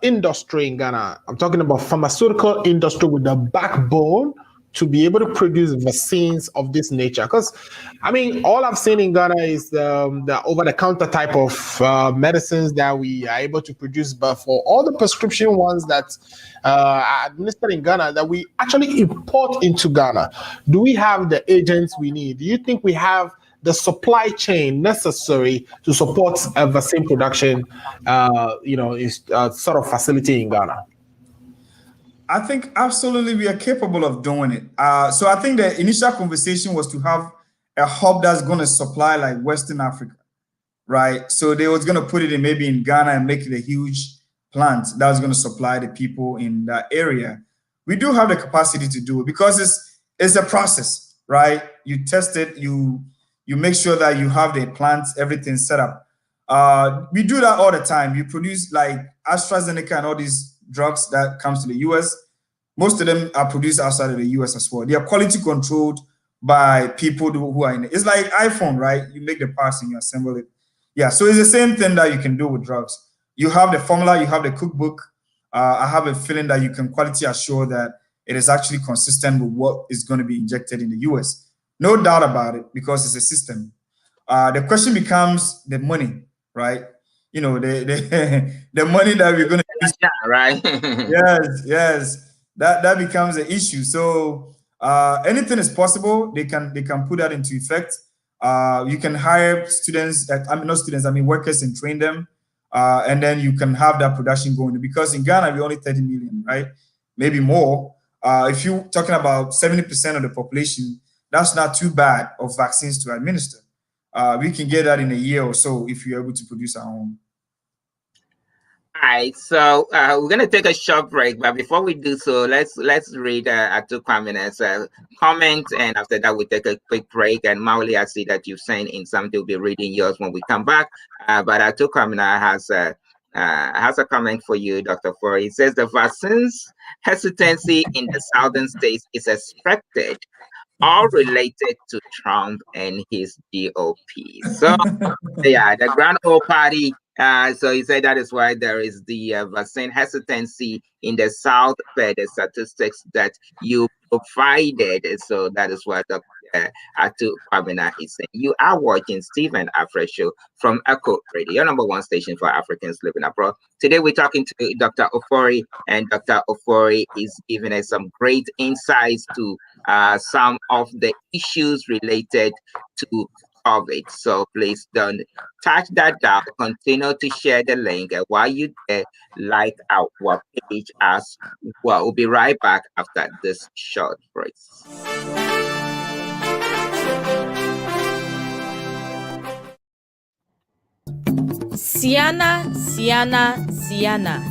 industry in Ghana? I'm talking about pharmaceutical industry with a backbone to be able to produce vaccines of this nature. Because, I mean, all I've seen in Ghana is the over-the-counter type of medicines that we are able to produce. But for all the prescription ones that are administered in Ghana that we actually import into Ghana, do we have the agents we need? Do you think we have the supply chain necessary to support a vaccine production, sort of facility in Ghana? I think absolutely we are capable of doing it. So I think the initial conversation was to have a hub that's going to supply like Western Africa, right? So they was going to put it maybe in Ghana and make it a huge plant that was going to supply the people in that area. We do have the capacity to do it because it's a process, right? You test it, you make sure that you have the plants, everything set up. We do that all the time. You produce like AstraZeneca and all these drugs that comes to the US. Most of them are produced outside of the US as well. They are quality controlled by people who are in it. It's like iPhone, right? You make the parts and you assemble it. Yeah, so it's the same thing that you can do with drugs. You have the formula, you have the cookbook. I have a feeling that you can quality assure that it is actually consistent with what is going to be injected in the US. No doubt about it, because it's a system. The question becomes the money, right? The money that we're going to use, right? yes, that becomes an issue. So anything is possible. They can put that into effect. You can hire students, workers, and train them, and then you can have that production going. Because in Ghana we're only 30 million, right? Maybe more. If you're talking about 70% of the population, that's not too bad of vaccines to administer. We can get that in a year or so if you're able to produce our own. All right, so we're gonna take a short break, but before we do so, let's read Atu Kwamina's comment, and after that we take a quick break. And Mauli, I see that you've sent in something. We'll be reading yours when we come back. But Atu Kwamina has a comment for you, Dr. Ofori. He says the vaccines hesitancy in the southern states is expected, all related to Trump and his GOP. So yeah, the Grand Old Party. So he said that is why there is the vaccine hesitancy in the South per the statistics that you provided. So that is what Atu Kwamina is saying. You are watching Stephen Afra Show from Echo Radio, your number one station for Africans living abroad. Today we're talking to Dr. Ofori, and Dr. Ofori is giving us some great insights to some of the issues related to COVID. So please don't touch that down. Continue to share the link, and while you like our page as well. We'll be right back after this short break. Siana, Siana, Siana.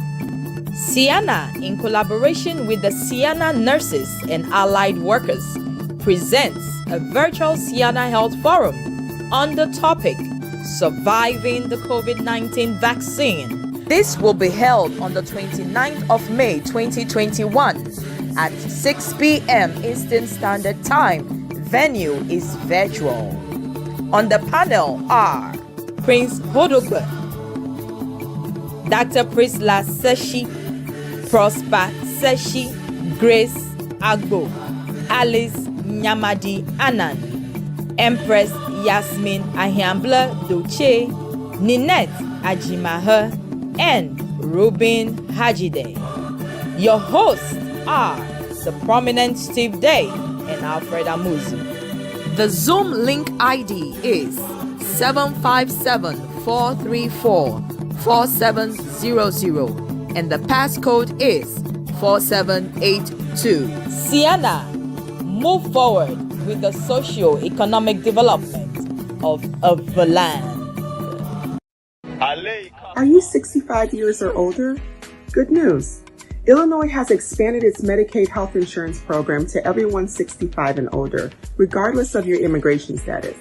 Siana, in collaboration with the Siana nurses and allied workers, presents a virtual Siana Health Forum on the topic Surviving the COVID-19 Vaccine This will be held on the 29th of May 2021 at 6 p.m. Eastern Standard Time. Venue is virtual. On the panel are Prince Hodogbe, Dr. Prisla Seshi, Prosper Seshi, Grace Agbo, Alice Nyamadi Anan, Empress Yasmin Ahiambla Doche, Ninette Ajimahe, and Ruben Hajide. Your hosts are the prominent Steve Day and Alfred Amuzu. The Zoom link ID is 757-434-4700 and the passcode is 4782. Sienna, move forward with the socio-economic development of the land. Are you 65 years or older? Good news. Illinois has expanded its Medicaid health insurance program to everyone 65 and older, regardless of your immigration status.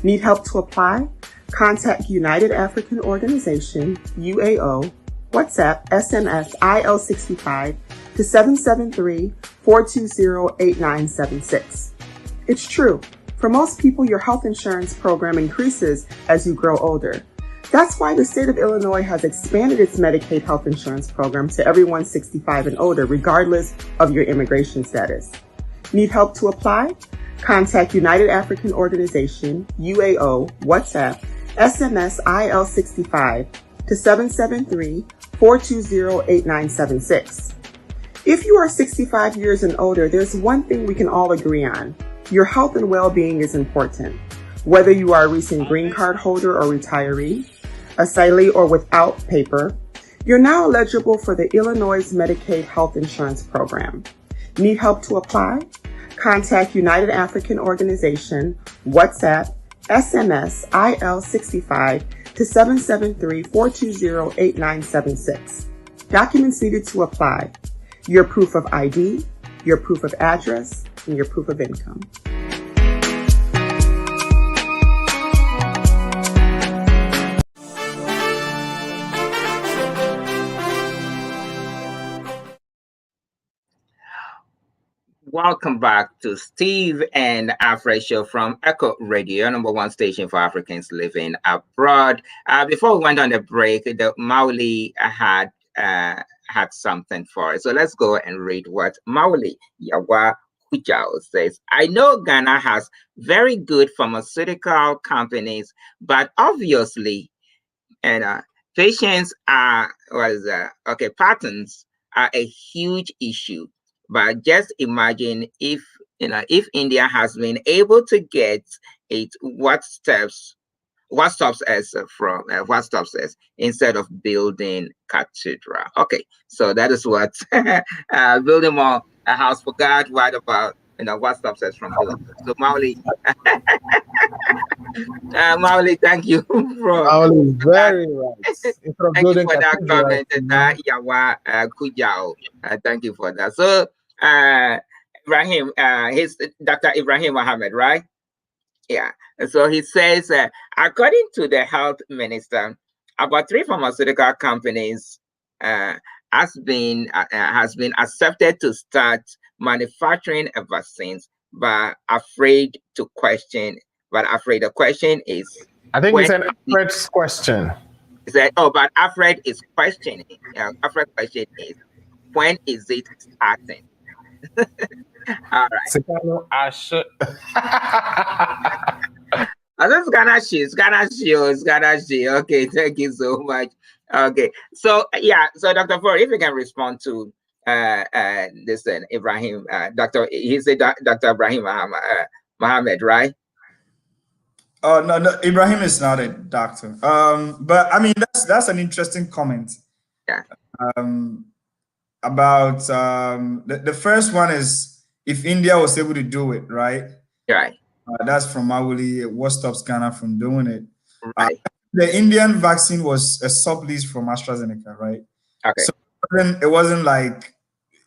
Need help to apply? Contact United African Organization, UAO, WhatsApp, SMS, IL65 to 773-420-8976. It's true. For most people, your health insurance program increases as you grow older. That's why the state of Illinois has expanded its Medicaid health insurance program to everyone 65 and older, regardless of your immigration status. Need help to apply? Contact United African Organization, UAO, WhatsApp, SMS IL65 to 773-420-8976. If you are 65 years and older, there's one thing we can all agree on. Your health and well-being is important. Whether you are a recent green card holder or retiree, asylee or without paper, you're now eligible for the Illinois Medicaid Health Insurance Program. Need help to apply? Contact United African Organization, WhatsApp, SMS IL65 to 773-420-8976. Documents needed to apply: your proof of ID, your proof of address, and your proof of income. Welcome back to Steve and Alfred Show from Echo Radio, number one station for Africans living abroad. Before we went on the break, the Mauli had something for us. So let's go and read what Mauli Yawa Kujao says. I know Ghana has very good pharmaceutical companies, but obviously, patents patents are a huge issue. But just imagine if India has been able to get it, what stops us instead of building cathedral? Okay, so that is what building more a house for God. What about what stops us from building? So Mauli, Mauli, thank you for Mauli, very right. Thank you for that comment, Yawa Kujao. Thank you for that. So. Ibrahim, he's Dr. Ibrahim Mohammed, right? Yeah. So he says, according to the health minister, about 3 pharmaceutical companies has been accepted to start manufacturing vaccines, but afraid to question. But afraid the question is, I think it's an Alfred's question. He said, oh, but Alfred is questioning. Alfred's question is, when is it starting? All right. That's Ghana. Okay, thank you so much. Okay, so so Dr. Ford, if you can respond to this Ibrahim, he said Dr. Ibrahim Mohammed, right? Oh no, Ibrahim is not a doctor. But I mean that's an interesting comment. Yeah. About the first one is if India was able to do it, right? Right. That's from Mauli. What stops Ghana from doing it? Right. The Indian vaccine was a sublease from AstraZeneca, right? Okay. So it wasn't like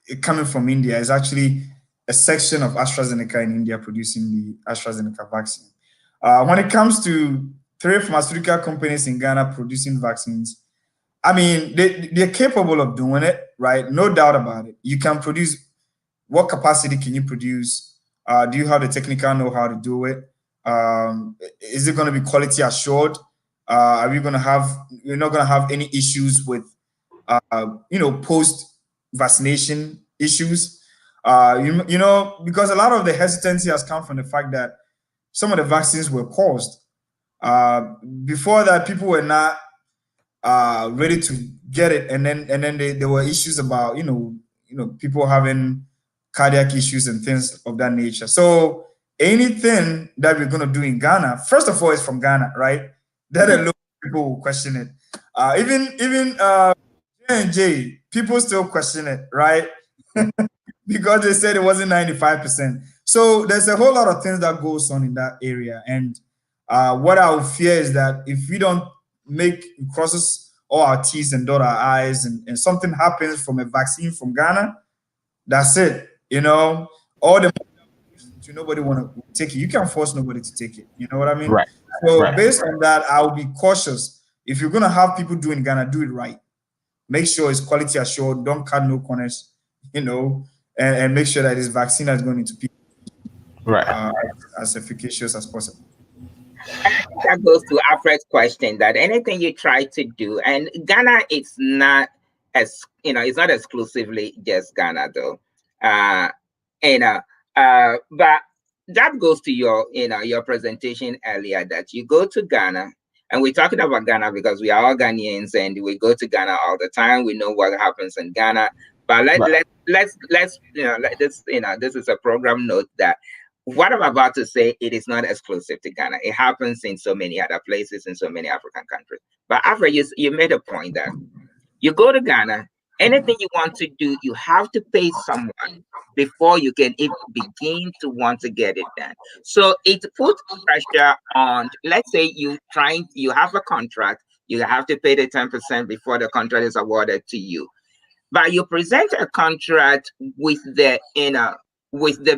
it coming from India. It's actually a section of AstraZeneca in India producing the AstraZeneca vaccine. When it comes to 3 pharmaceutical companies in Ghana producing vaccines, I mean, they're capable of doing it, right? No doubt about it. You can produce. What capacity can you produce? Do you have the technical know-how to do it? Is it going to be quality assured? Are you going to have? You're not going to have any issues with, post vaccination issues. Because a lot of the hesitancy has come from the fact that some of the vaccines were paused. Before that, people were not ready to get it, and then there were issues about people having cardiac issues and things of that nature. So anything that we're going to do in Ghana, first of all, is from Ghana, right? That alone, people will question it. Even J&J, people still question it, right? Because they said it wasn't 95%. So there's a whole lot of things that goes on in that area. And what I would fear is that if we don't make crosses all our T's and dot our I's, and something happens from a vaccine from Ghana, that's it. All the nobody want to take it. You can't force nobody to take it. You know what I mean? Right. So Right. based on that, I will be cautious. If you're gonna have people doing Ghana, do it right. Make sure it's quality assured. Don't cut no corners. And make sure that this vaccine is going into people Right. as efficacious as possible. That goes to Alfred's question that anything you try to do, and Ghana, it's not it's not exclusively just Ghana though. But that goes to your presentation earlier that you go to Ghana, and we're talking about Ghana because we are all Ghanaians and we go to Ghana all the time. We know what happens in Ghana. But let's this is a program note that what I'm about to say, it is not exclusive to Ghana. It happens in so many other places, in so many African countries. But Alfred, you made a point that you go to Ghana, anything you want to do, you have to pay someone before you can even begin to want to get it done. So it puts pressure on, let's say you have a contract, you have to pay the 10% before the contract is awarded to you. But you present a contract with the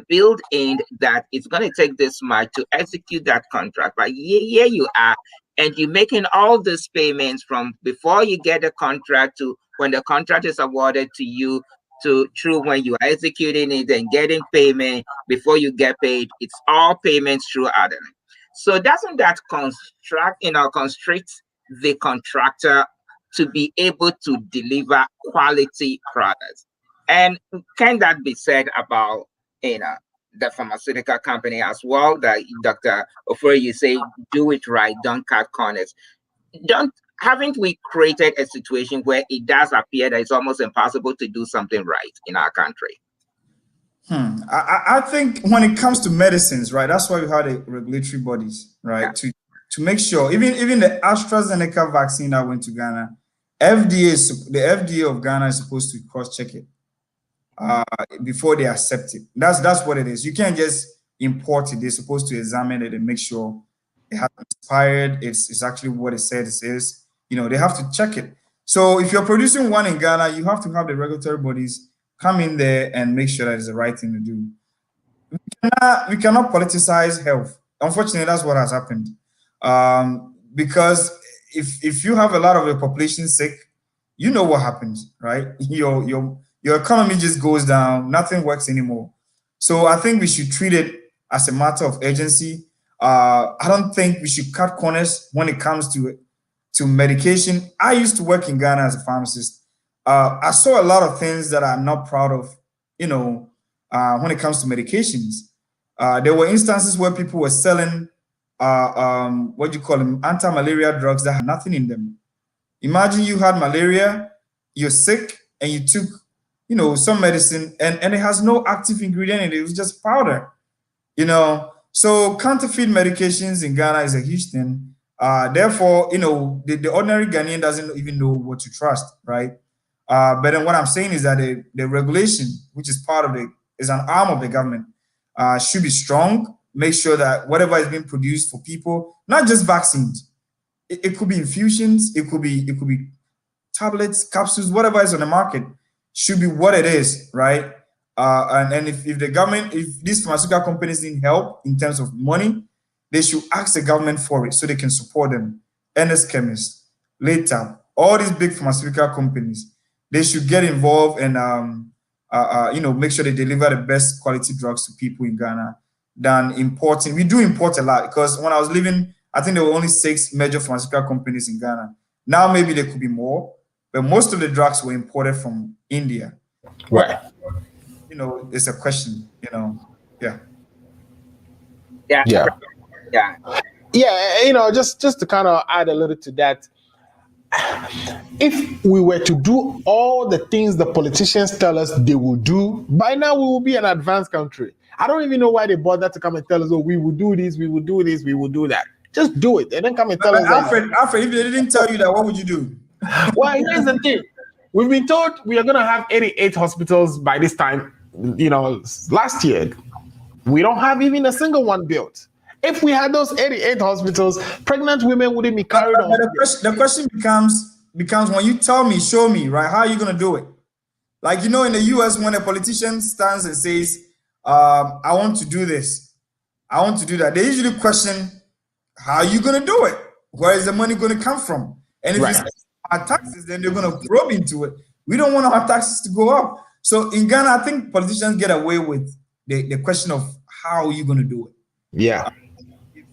build in that it's going to take this much to execute that contract. But here you are, and you're making all these payments from before you get the contract to when the contract is awarded to you to through when you are executing it and getting payment before you get paid. It's all payments through Adeline. So doesn't that constrict the contractor to be able to deliver quality products? And can that be said about the pharmaceutical company as well? That Dr. Ofori, you say, do it right, don't cut corners. Haven't we created a situation where it does appear that it's almost impossible to do something right in our country? I think when it comes to medicines, right, that's why we have the regulatory bodies, right, to make sure, even the AstraZeneca vaccine that went to Ghana, the FDA of Ghana is supposed to cross-check it before they accept it. That's what it is. You can't just import it. They're supposed to examine it and make sure it has expired. It's actually what it says it is. They have to check it. So if you're producing one in Ghana, you have to have the regulatory bodies come in there and make sure that it's the right thing to do. We cannot politicize health. Unfortunately, that's what has happened. Because if you have a lot of the population sick, you know what happens, right? Your economy just goes down, nothing works anymore. So I think we should treat it as a matter of urgency. I don't think we should cut corners when it comes to medication. I used to work in Ghana as a pharmacist. I saw a lot of things that I'm not proud of, when it comes to medications. There were instances where people were selling what do you call them, anti-malaria drugs that had nothing in them. Imagine you had malaria, you're sick, and you took, some medicine, and it has no active ingredient in it. It was just powder, So counterfeit medications in Ghana is a huge thing. Therefore, the ordinary Ghanaian doesn't even know what to trust, right? But then what I'm saying is that the regulation, which is is an arm of the government, should be strong. Make sure that whatever is being produced for people, not just vaccines, it could be infusions, it could be tablets, capsules, whatever is on the market, should be what it is, right? And if the government, if these pharmaceutical companies need help in terms of money, they should ask the government for it so they can support them. Ernest Chemist, later, all these big pharmaceutical companies, they should get involved and make sure they deliver the best quality drugs to people in Ghana than importing. We do import a lot because when I was living, I think there were only 6 major pharmaceutical companies in Ghana. Now maybe there could be more, but most of the drugs were imported from India. Right. It's a question. Yeah. Yeah. Yeah. Yeah. Yeah. Just to kind of add a little to that. If we were to do all the things the politicians tell us they will do, by now we will be an advanced country. I don't even know why they bother to come and tell us, oh, we will do this, we will do this, we will do that. Just do it. And then come and tell us Alfred, if they didn't tell you that, what would you do? Well, here's the thing. We've been told we are going to have 88 hospitals by this time, last year. We don't have even a single one built. If we had those 88 hospitals, pregnant women wouldn't be carried on. The question becomes when you tell me, show me, right? How are you going to do it? Like, in the US, when a politician stands and says, I want to do this, I want to do that, they usually question, how are you going to do it? Where is the money going to come from? And if it's our taxes, then they're going to probe into it. We don't want our taxes to go up. So in Ghana, I think politicians get away with the question of how are you going to do it? Yeah.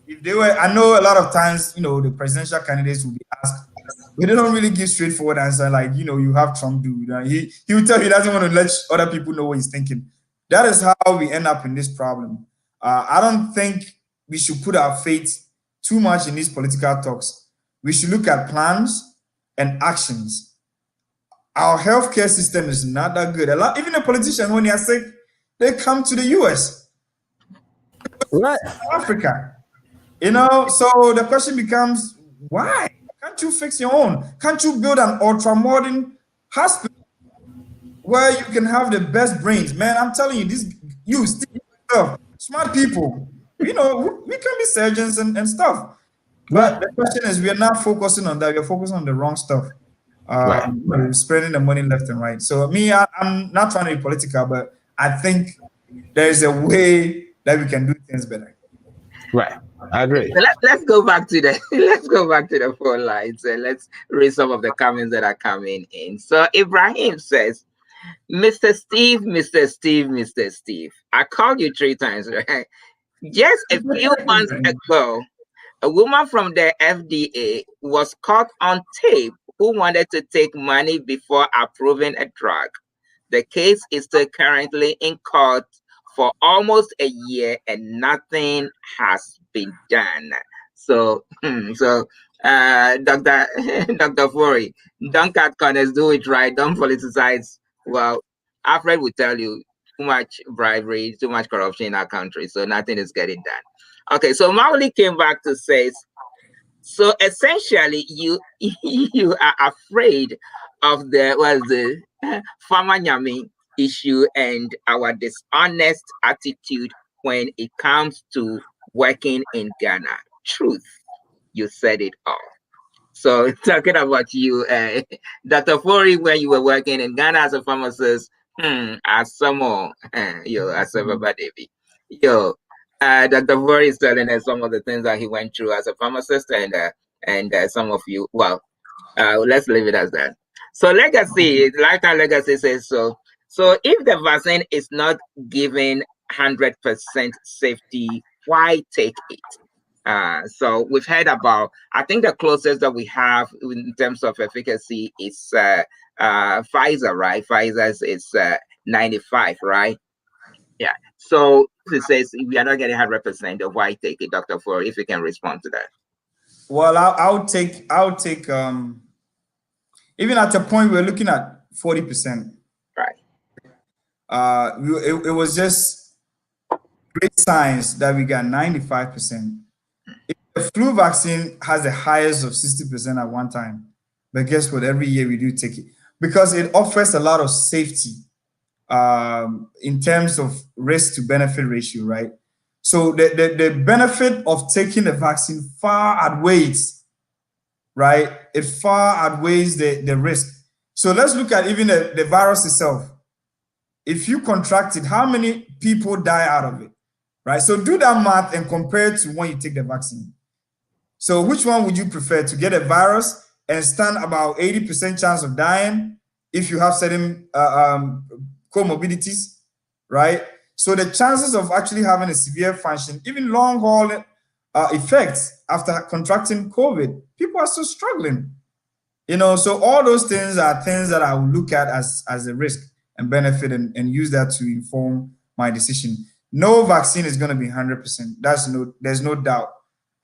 If they were, I know a lot of times, the presidential candidates will be asked, but they don't really give straightforward answer. Like, you have Trump do. He will tell you he doesn't want to let other people know what he's thinking. That is how we end up in this problem. I don't think we should put our faith too much in these political talks. We should look at plans and actions. Our healthcare system is not that good. Even the politicians, when they are sick, they come to the US, right, Africa. So the question becomes, why can't you fix your own? Can't you build an ultra-modern hospital where you can have the best brains? Man, I'm telling you, smart people, we can be surgeons and stuff. But the question is, we are not focusing on that. We are focusing on the wrong stuff. We're spending the money left and right. So I'm not trying to be political, but I think there is a way that we can do things better. Right. I agree. So let's go back to the phone lines and let's read some of the comments that are coming in. So Ibrahim says, Mr. Steve, Mr. Steve, Mr. Steve. I called you 3 times, right? Just a few months ago, a woman from the FDA was caught on tape who wanted to take money before approving a drug. The case is still currently in court for almost a year and nothing has been done. So, Dr. Ofori, don't cut corners, do it right, don't politicize. Well, Alfred will tell you too much bribery, too much corruption in our country, so nothing is getting done. Okay, so Mauli came back to say, so essentially you are afraid of the Farmer Nyami issue and our dishonest attitude when it comes to working in Ghana. Truth, you said it all. So talking about you, Dr. Ofori, when you were working in Ghana as a pharmacist, as someone, as a Baba Devi, Dr. Ofori is telling us some of the things that he went through as a pharmacist, and some of you, well, let's leave it as that. So legacy, lifetime legacy says so. So if the vaccine is not giving 100% safety, why take it? So we've heard about, I think the closest that we have in terms of efficacy is Pfizer, right? Pfizer's is 95, right? Yeah. So it says we are not getting 100%, of why take it, Dr. Ofori, if you can respond to that. Well, I'll take even at a point we're looking at 40%. Right. It was just great science that we got 95%. The flu vaccine has the highest of 60% at one time, but guess what? Every year we do take it because it offers a lot of safety in terms of risk to benefit ratio, right? So the benefit of taking the vaccine far outweighs, right? It far outweighs the risk. So let's look at even the virus itself. If you contract it, how many people die out of it, right? So do that math and compare it to when you take the vaccine. So which one would you prefer, to get a virus and stand about 80% chance of dying if you have certain comorbidities, right? So the chances of actually having a severe function, even long haul effects after contracting COVID, people are still struggling. So all those things are things that I will look at as a risk and benefit, and use that to inform my decision. No vaccine is going to be 100%. There's no doubt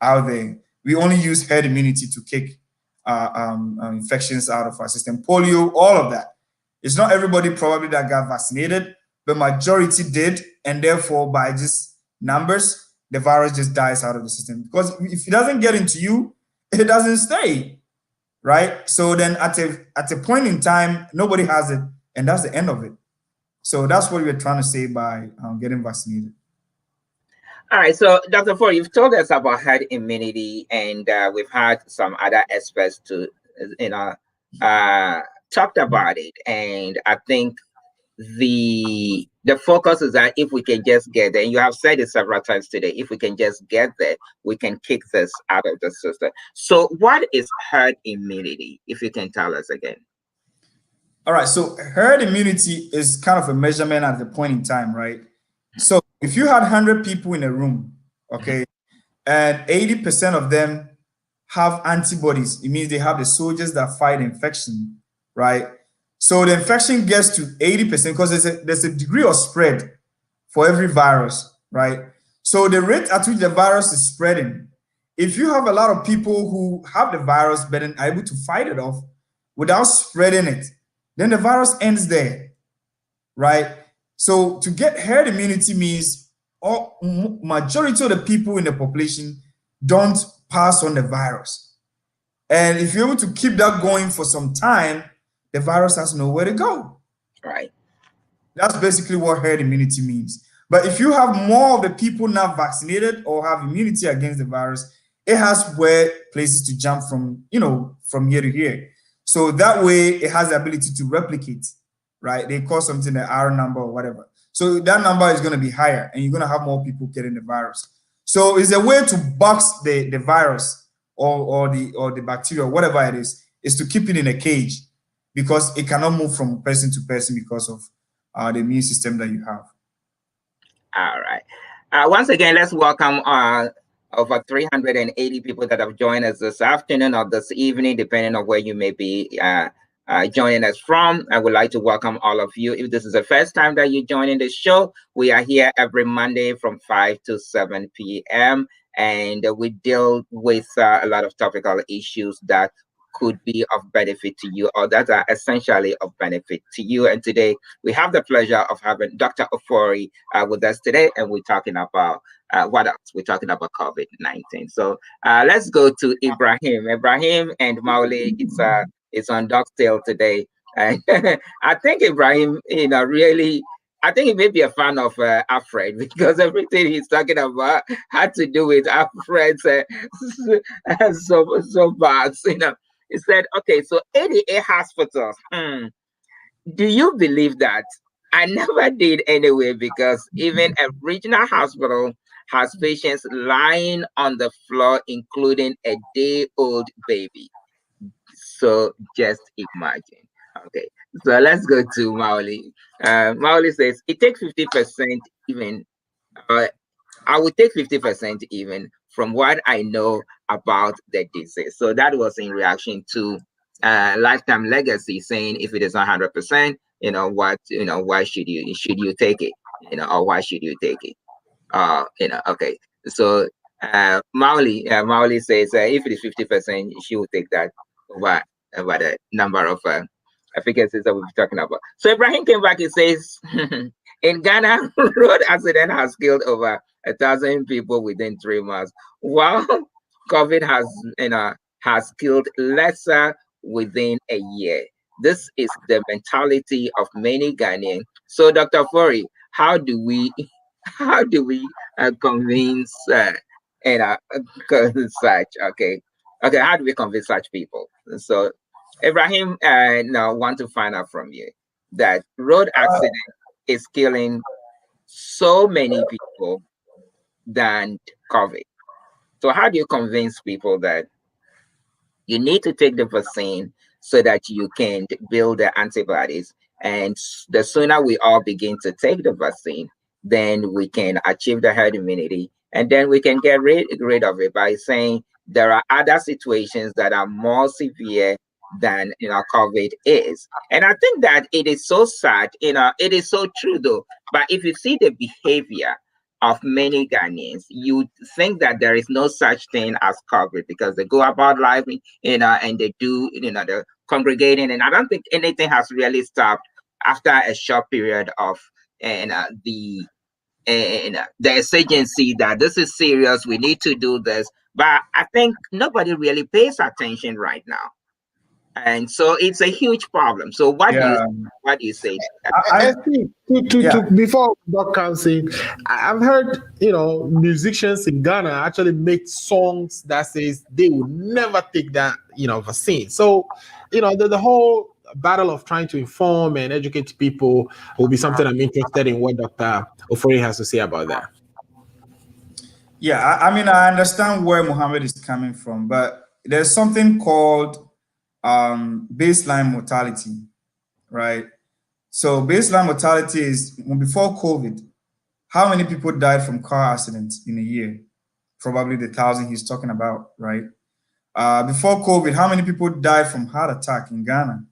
out there. We only use herd immunity to kick infections out of our system. Polio, all of that. It's not everybody probably that got vaccinated, but majority did, and therefore by just numbers, the virus just dies out of the system. Because if it doesn't get into you, it doesn't stay, right? So then at a point in time, nobody has it, and that's the end of it. So that's what we're trying to say by getting vaccinated. All right, so Dr. Ford, you've told us about herd immunity, and we've had some other experts to, you know, talked about it, and I think the focus is that if we can just get there, and you have said it several times today, if we can just get there, we can kick this out of the system. So, what is herd immunity? If you can tell us again. All right, so herd immunity is kind of a measurement at the point in time, right? So if you had 100 people in a room, okay, and 80% of them have antibodies, it means they have the soldiers that fight infection, right? So the infection gets to 80% because there's a degree of spread for every virus, right? So the rate at which the virus is spreading, if you have a lot of people who have the virus but then are able to fight it off without spreading it, then the virus ends there, right? So to get herd immunity means majority of the people in the population don't pass on the virus. And if you're able to keep that going for some time, the virus has nowhere to go. Right. That's basically what herd immunity means. But if you have more of the people not vaccinated or have immunity against the virus, it has places to jump from, from year to year. So that way it has the ability to replicate, right? They call something the R number or whatever. So that number is going to be higher and you're going to have more people getting the virus. So it's a way to box the virus or the bacteria, whatever it is to keep it in a cage because it cannot move from person to person because of the immune system that you have. All right. Once again, let's welcome over 380 people that have joined us this afternoon or this evening, depending on where you may be joining us from. I would like to welcome all of you. If this is the first time that you're joining the show, we are here every Monday from 5 to 7 p.m. And we deal with a lot of topical issues that could be of benefit to you or that are essentially of benefit to you. And today we have the pleasure of having Dr. Ofori with us today, and we're talking about what else? We're talking about COVID-19. So let's go to Ibrahim. Ibrahim and Mauli, it's on Doc's tail today. I think Ibrahim, really, I think he may be a fan of Alfred because everything he's talking about had to do with Alfred's so bad. He said, okay, so 88 hospitals. Do you believe that? I never did anyway, because even a regional hospital has patients lying on the floor, including a day-old baby. So just imagine. Okay, so let's go to Mauli. Mauli says, it takes 50% even. I would take 50% even from what I know about the disease. So that was in reaction to Lifetime Legacy saying if it is not 100%, why should you take it? Or why should you take it? Okay. So Mauli says if it is 50%, she will take that over the number of efficacies that we'll be talking about. So Ibrahim came back and says, in Ghana, road accident has killed over 1,000 people within 3 months, while COVID has killed lesser within a year. This is the mentality of many Ghanaians. So, Dr. Fori, how do we convince such how do we convince such people? So, Ibrahim, now want to find out from you that road accident is killing so many people than COVID. So how do you convince people that You need to take the vaccine so that you can build the antibodies. And the sooner we all begin to take the vaccine, then we can achieve the herd immunity. And then we can get rid of it by saying there are other situations that are more severe than COVID is. And I think that it is so sad, it is so true though. But if you see the behavior of many Ghanaians, you think that there is no such thing as COVID because they go about life, and they do, the congregating, and I don't think anything has really stopped after a short period of and the exigency that this is serious, we need to do this. But I think nobody really pays attention right now, and so it's a huge problem. So Yeah. what do you say? I, Steve, yeah. before Doc comes in, I've heard musicians in Ghana actually make songs that says they will never take that vaccine. So the whole battle of trying to inform and educate people will be something I'm interested in what Dr. Ofori has to say about that. Yeah, I mean, I understand where Mohammed is coming from, but there's something called baseline mortality, right? So baseline mortality is before COVID, how many people died from car accidents in a year? Probably the 1,000 he's talking about, right? Before COVID, how many people died from heart attack in Ghana?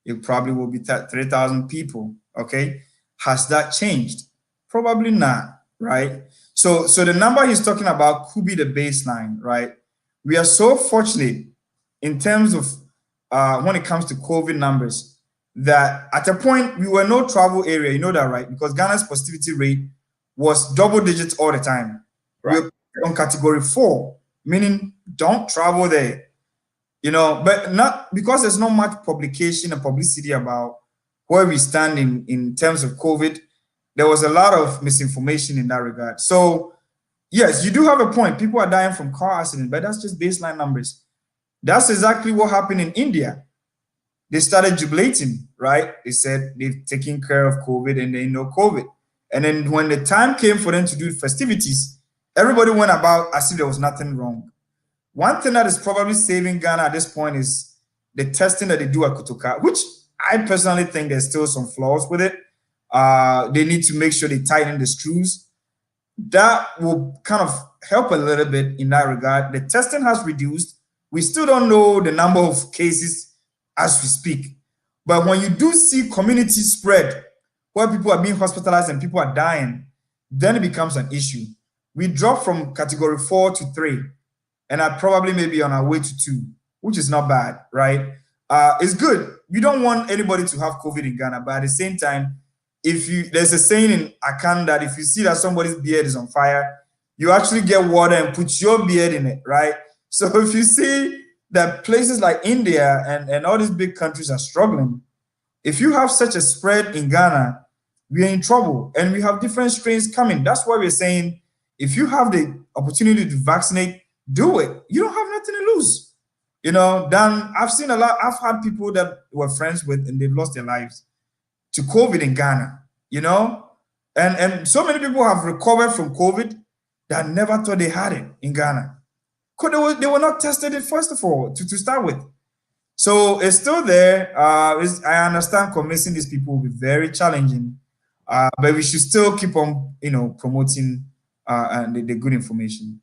It probably will be 3,000 people, okay? Has that changed? Probably not, right? So the number he's talking about could be the baseline, right? We are so fortunate in terms of when it comes to COVID numbers that at a point we were no travel area, you know that, right? Because Ghana's positivity rate was double digits all the time. Right. We were on category 4, meaning don't travel there. But not because there's not much publication and publicity about where we stand in terms of COVID. There was a lot of misinformation in that regard. So, yes, you do have a point. People are dying from car accidents, but that's just baseline numbers. That's exactly what happened in India. They started jubilating, right? They said they've taken care of COVID and they know COVID. And then when the time came for them to do festivities, everybody went about as if there was nothing wrong. One thing that is probably saving Ghana at this point is the testing that they do at Kotoka, which I personally think there's still some flaws with it. They need to make sure they tighten the screws. That will kind of help a little bit in that regard. The testing has reduced. We still don't know the number of cases as we speak. But when you do see community spread, where people are being hospitalized and people are dying, then it becomes an issue. We dropped from category 4 to 3. And I probably may be on our way to 2, which is not bad, right? It's good. We don't want anybody to have COVID in Ghana, but at the same time, there's a saying in Akan that if you see that somebody's beard is on fire, you actually get water and put your beard in it, right? So if you see that places like India and all these big countries are struggling, if you have such a spread in Ghana, we are in trouble, and we have different strains coming. That's why we're saying if you have the opportunity to vaccinate, do it. You don't have nothing to lose. Then I've seen a lot. I've had people that were friends with and they've lost their lives to COVID in Ghana, and so many people have recovered from COVID that never thought they had it in Ghana. Because they were not tested it, first of all, to start with. So it's still there. I understand convincing these people will be very challenging, but we should still keep on, promoting the good information.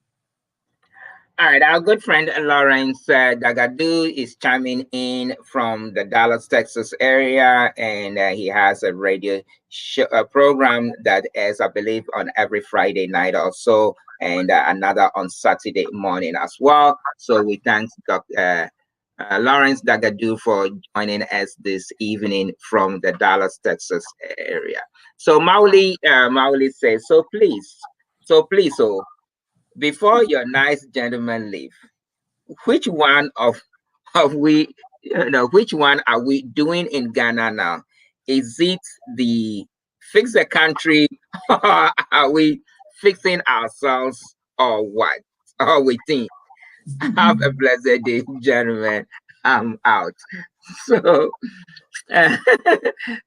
All right, our good friend Lawrence Dagadu is chiming in from the Dallas, Texas area, and he has a radio program that is, I believe, on every Friday night or so, and another on Saturday morning as well. So we thank Dr. Lawrence Dagadu for joining us this evening from the Dallas, Texas area. So Mauli says, so please, before your nice gentlemen leave, which one which one are we doing in Ghana now? Is it the fix the country, or are we fixing ourselves, or what? Or we think? Have a blessed day, gentlemen. I'm out. So,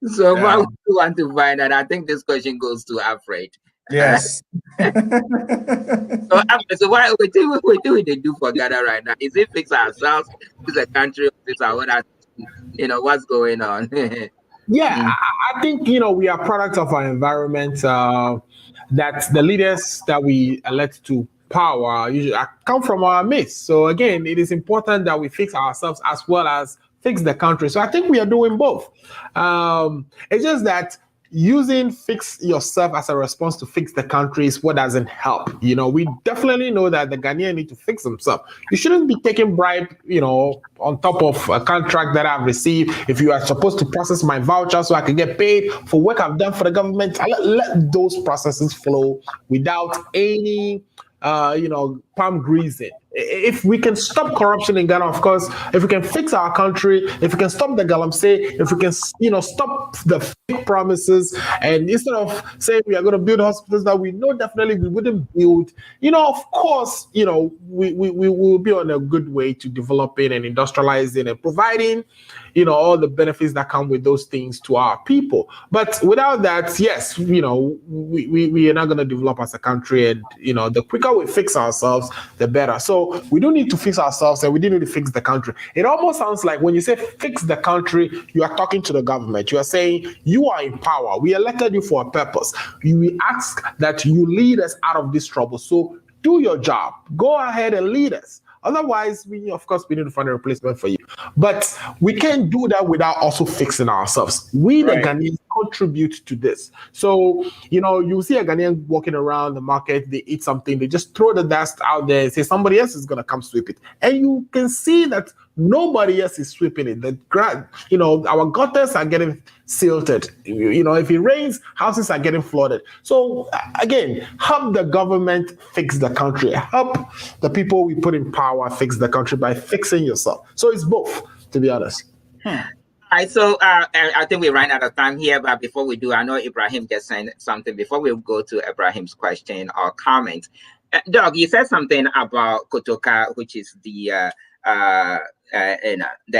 so what we want to find out, I think this question goes to Alfred. Yes. So what we do for Ghana right now? Is it fix ourselves, fix the country, fix our other, what's going on? Yeah, Mm. I think we are products of our environment. That the leaders that we elect to power usually come from our midst. So again, it is important that we fix ourselves as well as fix the country. So I think we are doing both. It's just that using fix yourself as a response to fix the country is what doesn't help. We definitely know that the Ghanaian need to fix himself. You shouldn't be taking bribe, on top of a contract that I've received. If you are supposed to process my voucher so I can get paid for work I've done for the government, let those processes flow without any palm greasing. If we can stop corruption in Ghana, of course, if we can fix our country, if we can stop the galamsey, if we can, stop the fake promises, and instead of saying we are going to build hospitals that we know definitely we wouldn't build, of course, we will be on a good way to developing and industrializing and providing, all the benefits that come with those things to our people. But without that, yes, we are not going to develop as a country, and the quicker we fix ourselves, the better. So we don't need to fix ourselves, and we do need to fix the country. It almost sounds like when you say fix the country, you are talking to the government. You are saying you are in power. We elected you for a purpose. We ask that you lead us out of this trouble. So do your job. Go ahead and lead us. Otherwise, of course, we need to find a replacement for you. But we can't do that without also fixing ourselves. We, the Right. Ghanaians, contribute to this. So, you see a Ghanaian walking around the market, they eat something, they just throw the dust out there and say somebody else is going to come sweep it. And you can see that nobody else is sweeping it. Our gutters are getting silted. If it rains, houses are getting flooded. So again, help the government fix the country. Help the people we put in power fix the country by fixing yourself. So it's both, to be honest. All right, so I think we ran out of time here, but before we do, I know Ibrahim just sent something. Before we go to Ibrahim's question or comment, Doug, you said something about Kotoka, which is the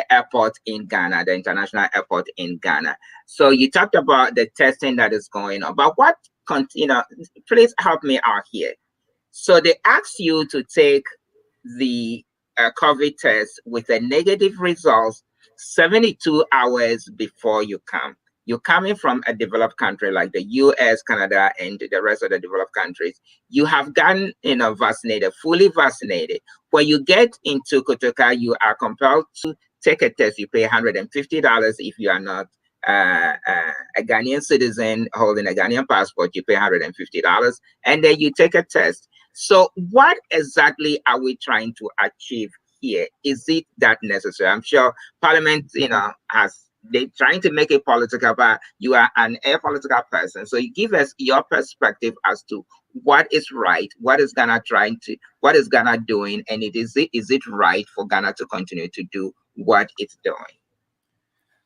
airport in Ghana, the international airport in Ghana. So you talked about the testing that is going on, but please help me out here. So they asked you to take the COVID test with a negative result 72 hours before you come. You're coming from a developed country like the US, Canada, and the rest of the developed countries. You have gotten, vaccinated, fully vaccinated. When you get into Kotoka, you are compelled to take a test. You pay $150 if you are not a Ghanaian citizen holding a Ghanaian passport. You pay $150, and then you take a test. So what exactly are we trying to achieve here? Is it that necessary? I'm sure Parliament, they're trying to make it political, but you are an apolitical person. So you give us your perspective as to what is right, what is Ghana doing, and is it right for Ghana to continue to do what it's doing?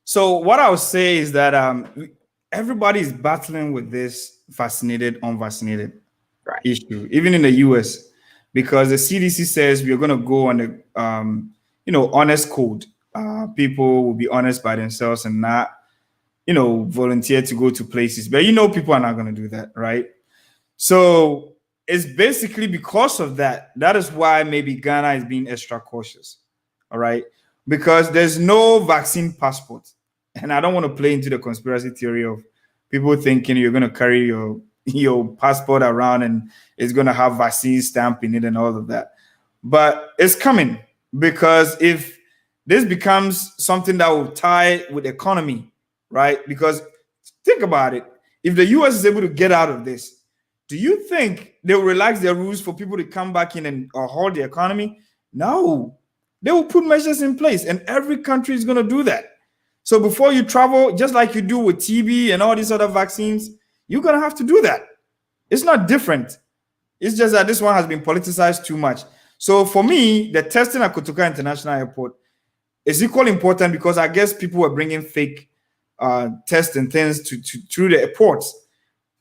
So what I would say is that everybody is battling with this vaccinated, unvaccinated issue, even in the US, because the CDC says we are going to go on the honest code. People will be honest by themselves and not volunteer to go to places, but people are not going to do that, right? So it's basically because of that is why maybe Ghana is being extra cautious, all right, because there's no vaccine passport. And I don't want to play into the conspiracy theory of people thinking you're going to carry your passport around and it's going to have vaccine stamp in it and all of that. But it's coming, because if this becomes something that will tie with the economy, right? Because think about it. If the US is able to get out of this, do you think they'll relax their rules for people to come back in and hold the economy? No. They will put measures in place, and every country is going to do that. So before you travel, just like you do with TB and all these other vaccines, you're going to have to do that. It's not different. It's just that this one has been politicized too much. So for me, the testing at Kotoka International Airport is equally important, because I guess people were bringing fake tests and things through the airports.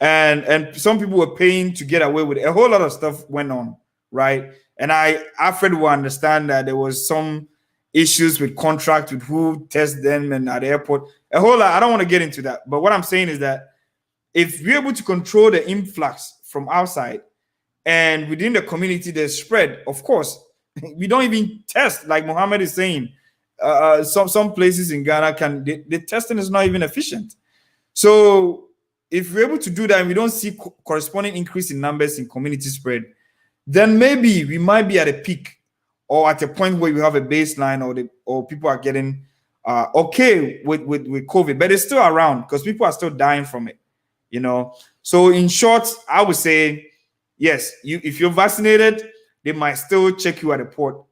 And some people were paying to get away with it. A whole lot of stuff went on, right? And Alfred will understand that there was some issues with contract with who tests them and at the airport. A whole lot. I don't want to get into that. But what I'm saying is that if we're able to control the influx from outside, and within the community there's spread, of course, we don't even test, like Mohammed is saying. Some places in Ghana the testing is not even efficient. So if we're able to do that and we don't see corresponding increase in numbers in community spread, then maybe we might be at a peak or at a point where we have a baseline, or people are getting okay with COVID, but it's still around because people are still dying from it, you know. So in short, I would say yes, if you're vaccinated, they might still check you at the port,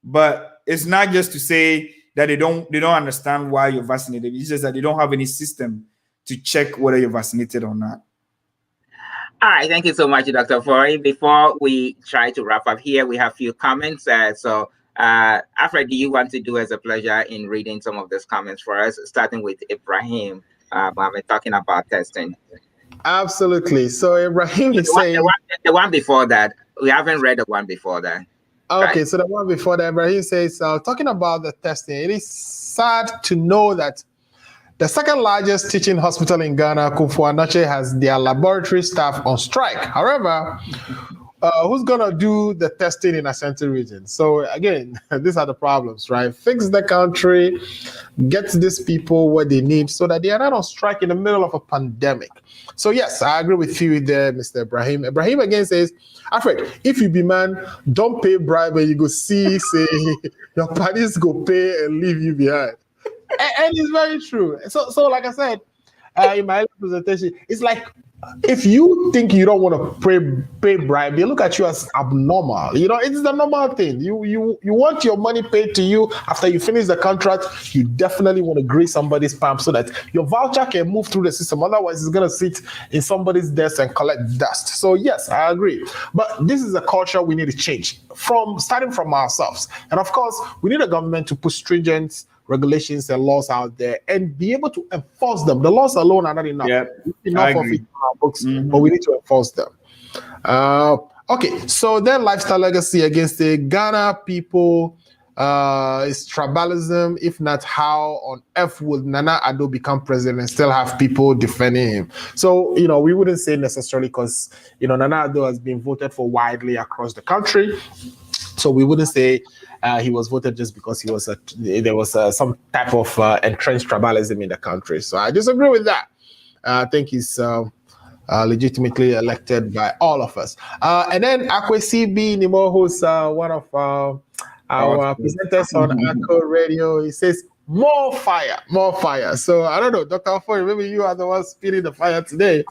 but it's not just to say that they don't understand why you're vaccinated. It's just that they don't have any system to check whether you're vaccinated or not. All right, thank you so much, Dr. Ofori. Before we try to wrap up here, we have a few comments. Alfred, do you want to do us a pleasure in reading some of those comments for us, starting with Ibrahim, talking about testing? Absolutely. So Ibrahim is saying the one before that. We haven't read the one before that. Okay, right? So the one before that, Ibrahim says, talking about the testing, it is sad to know that the second largest teaching hospital in Ghana, Kufu Anoche, has their laboratory staff on strike. However, who's going to do the testing in Ashanti region? So again, these are the problems, right? Fix the country, get these people what they need so that they are not on strike in the middle of a pandemic. So yes, I agree with you there, Mr. Ibrahim. Ibrahim again says, Alfred, if you be man, don't pay bribe and you go see, say, your parties go pay and leave you behind. And it's very true. So like I said in my presentation, it's like if you think you don't want to pay bribe, they look at you as abnormal. You know, it's the normal thing. You want your money paid to you after you finish the contract. You definitely want to grease somebody's palm so that your voucher can move through the system. Otherwise, it's going to sit in somebody's desk and collect dust. So yes, I agree. But this is a culture we need to change starting from ourselves. And of course, we need a government to put stringent regulations and laws out there and be able to enforce them. The laws alone are not enough. Enough of it in our books, but we need to enforce them. Okay, so then lifestyle legacy against the Ghana people is tribalism. If not, how on earth would Nana Addo become president and still have people defending him? So, you know, we wouldn't say necessarily because, you know, Nana Addo has been voted for widely across the country. So we wouldn't say he was voted just because there was some type of entrenched tribalism in the country. So I disagree with that. I think he's legitimately elected by all of us. And then Akwesi B. Nimo, who's one of our presenters on Akko Radio, he says, more fire, more fire. So I don't know, Dr. Ofori, maybe you are the one speeding the fire today.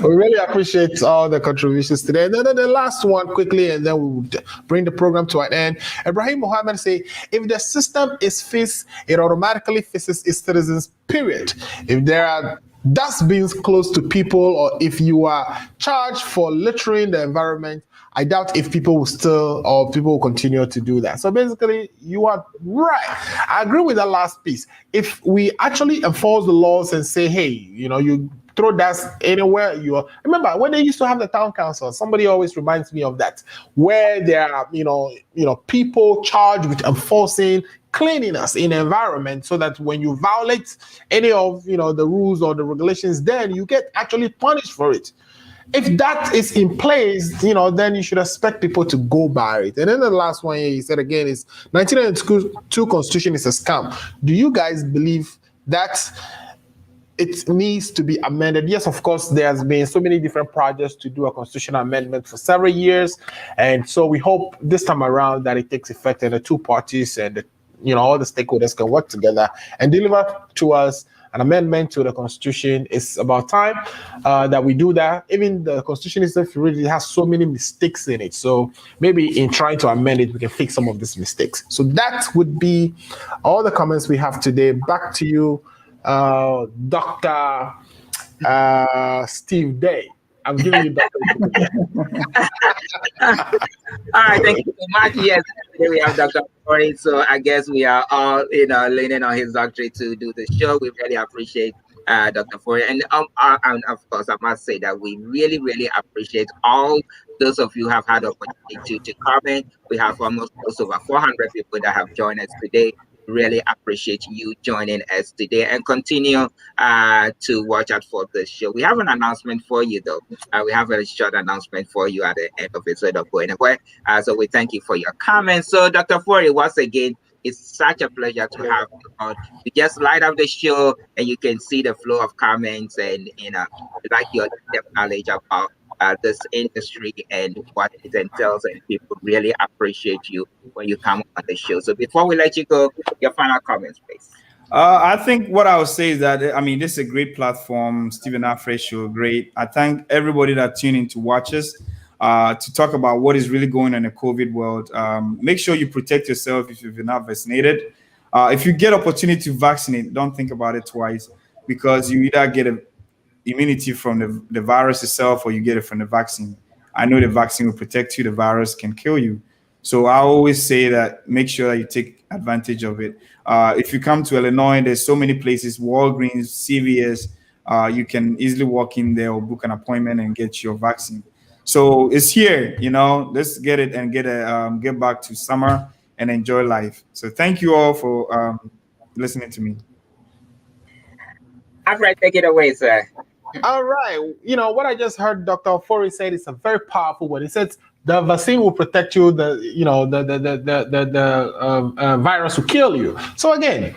We really appreciate all the contributions today. And then the last one quickly, and then we would bring the program to an end. Ibrahim Mohammed say, if the system is fixed, it automatically fixes its citizens, period. If there are dustbins close to people, or if you are charged for littering the environment, I doubt if people will continue to do that. So basically, you are right. I agree with that last piece. If we actually enforce the laws and say, hey, you know, you throw dust anywhere you are. Remember when they used to have the town council? Somebody always reminds me of that, where there are, you know, people charged with enforcing cleanliness in the environment, so that when you violate any of, you know, the rules or the regulations, then you get actually punished for it. If that is in place, you know, then you should expect people to go by it. And then the last one he said again is 1992 Constitution is a scam. Do you guys believe that it needs to be amended? Yes, of course, there's been so many different projects to do a constitutional amendment for several years. And so we hope this time around that it takes effect and the two parties and, you know, all the stakeholders can work together and deliver to us an amendment to the Constitution. It's about time that we do that. Even the Constitution itself really has so many mistakes in it. So maybe in trying to amend it, we can fix some of these mistakes. So that would be all the comments we have today. Back to you, Dr. Steve Day. I'm giving you Dr. All right, thank you so much. Yes, today we have Dr. Ofori, so I guess we are all, you know, leaning on his doctorate to do the show. We really appreciate Dr. Ofori, and of course, I must say that we really, really appreciate all those of you who have had the opportunity to comment. We have almost close over 400 people that have joined us today. really appreciate you joining us today, and continue to watch out for the show. We have an announcement for you, though. We have a short announcement for you at the end of it, so don't go anywhere. So we thank you for your comments. So, Dr. Ofori, once again, it's such a pleasure to have you on. You just light up the show, and you can see the flow of comments, and like your depth knowledge about this industry and what it entails, and people really appreciate you when you come on the show. So before we let you go, your final comments, please. I think what I would say is that I mean this is a great platform. Stephen Afresh show, great. I thank everybody that tuned in to watch us to talk about what is really going on in the COVID world. Make sure you protect yourself if you're not vaccinated. If you get opportunity to vaccinate, don't think about it twice because you either get a immunity from the virus itself or you get it from the vaccine. I know the vaccine will protect you, the virus can kill you. So I always say that make sure that you take advantage of it. If you come to Illinois, there's so many places, Walgreens, CVS, you can easily walk in there or book an appointment and get your vaccine. So it's here, let's get it and get back to summer and enjoy life. So thank you all for listening to me. Alfred, take it away, sir. All right. What I just heard Dr. Ofori said is a very powerful word. He says the vaccine will protect you. The virus will kill you. So again,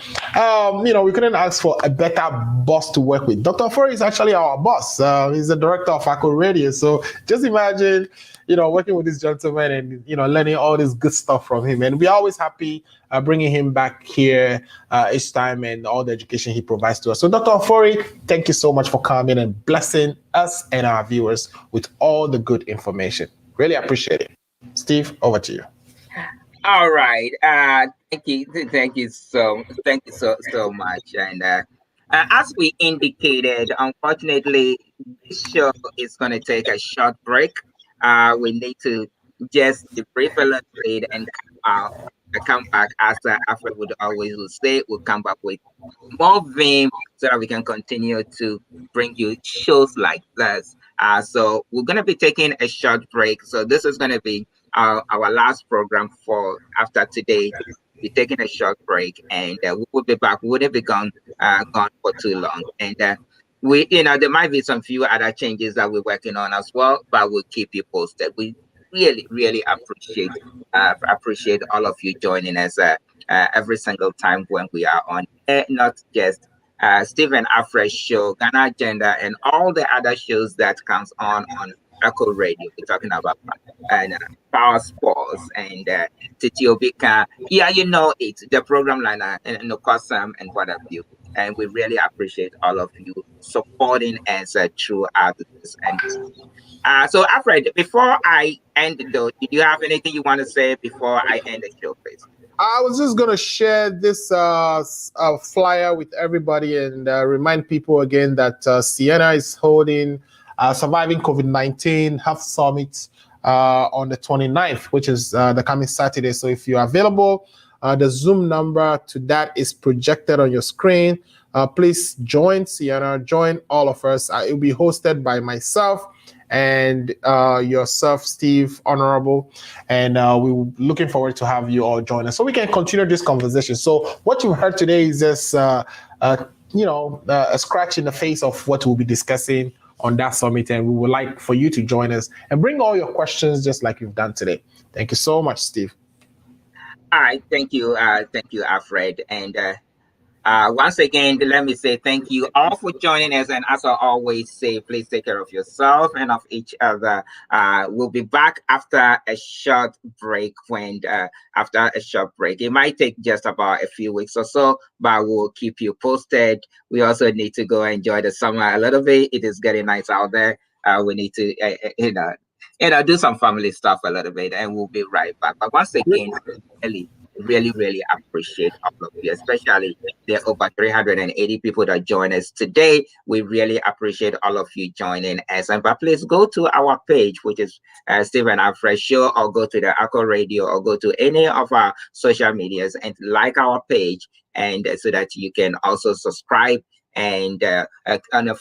we couldn't ask for a better boss to work with. Dr. Ofori is actually our boss. He's the director of Ofori Radio. So just imagine, working with this gentleman and learning all this good stuff from him. And we're always happy bringing him back here each time and all the education he provides to us. So Dr. Ofori, thank you so much for coming and blessing us and our viewers with all the good information. Really appreciate it. Steve, over to you. All right. Thank you so much. And as we indicated, unfortunately, this show is going to take a short break. We need to just debrief a little bit and come back as Alfred would always say. We'll come back with more vim so that we can continue to bring you shows like this. So we're going to be taking a short break. So this is going to be our last program for after today. We're taking a short break, and we will be back. We wouldn't be gone for too long. And we, there might be some few other changes that we're working on as well, but we'll keep you posted. We really appreciate all of you joining us every single time when we are on air, not just Stephen Afresh show, Ghana Agenda, and all the other shows that comes on Echo Radio. We're talking about and Power Sports and Titi Obika. Yeah, it, the program liner and Nokosam and what have you. And we really appreciate all of you supporting us throughout this. And so, Alfred, before I end, though, do you have anything you want to say before I end the show, please? I was just going to share this flyer with everybody and remind people again that Sienna is holding Surviving COVID-19 Health Summit on the 29th, which is the coming Saturday. So if you're available, the Zoom number to that is projected on your screen. Please join Sienna, join all of us. It will be hosted by myself and yourself, Steve, Honorable, and we're looking forward to have you all join us so we can continue this conversation. So what you heard today is just, a scratch in the face of what we'll be discussing on that summit, and we would like for you to join us and bring all your questions just like you've done today. Thank you so much, Steve. All right, thank you, Alfred, and once again, let me say thank you all for joining us. And as I always say, please take care of yourself and of each other. We'll be back after a short break. After a short break, it might take just about a few weeks or so, but we'll keep you posted. We also need to go enjoy the summer a little bit. It is getting nice out there. We need to, do some family stuff a little bit, and we'll be right back. But once again, really appreciate all of you, especially the over 380 people that join us today. We really appreciate all of you joining us. And but please go to our page, which is Stephen Afresh Show, or go to the Echo Radio, or go to any of our social medias and like our page, and so that you can also subscribe and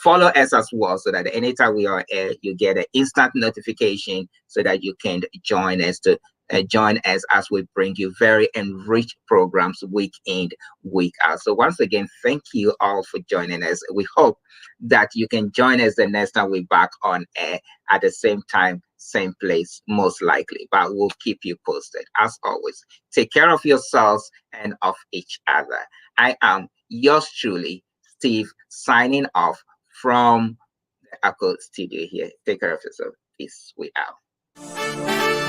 follow us as well, so that anytime we are air, you get an instant notification, so that you can join us to join us as we bring you very enriched programs week in, week out. So once again, thank you all for joining us. We hope that you can join us the next time we're back on air at the same time, same place, most likely. But we'll keep you posted. As always, take care of yourselves and of each other. I am yours truly, Steve, signing off from the Echo Studio here. Take care of yourself. Peace. We out.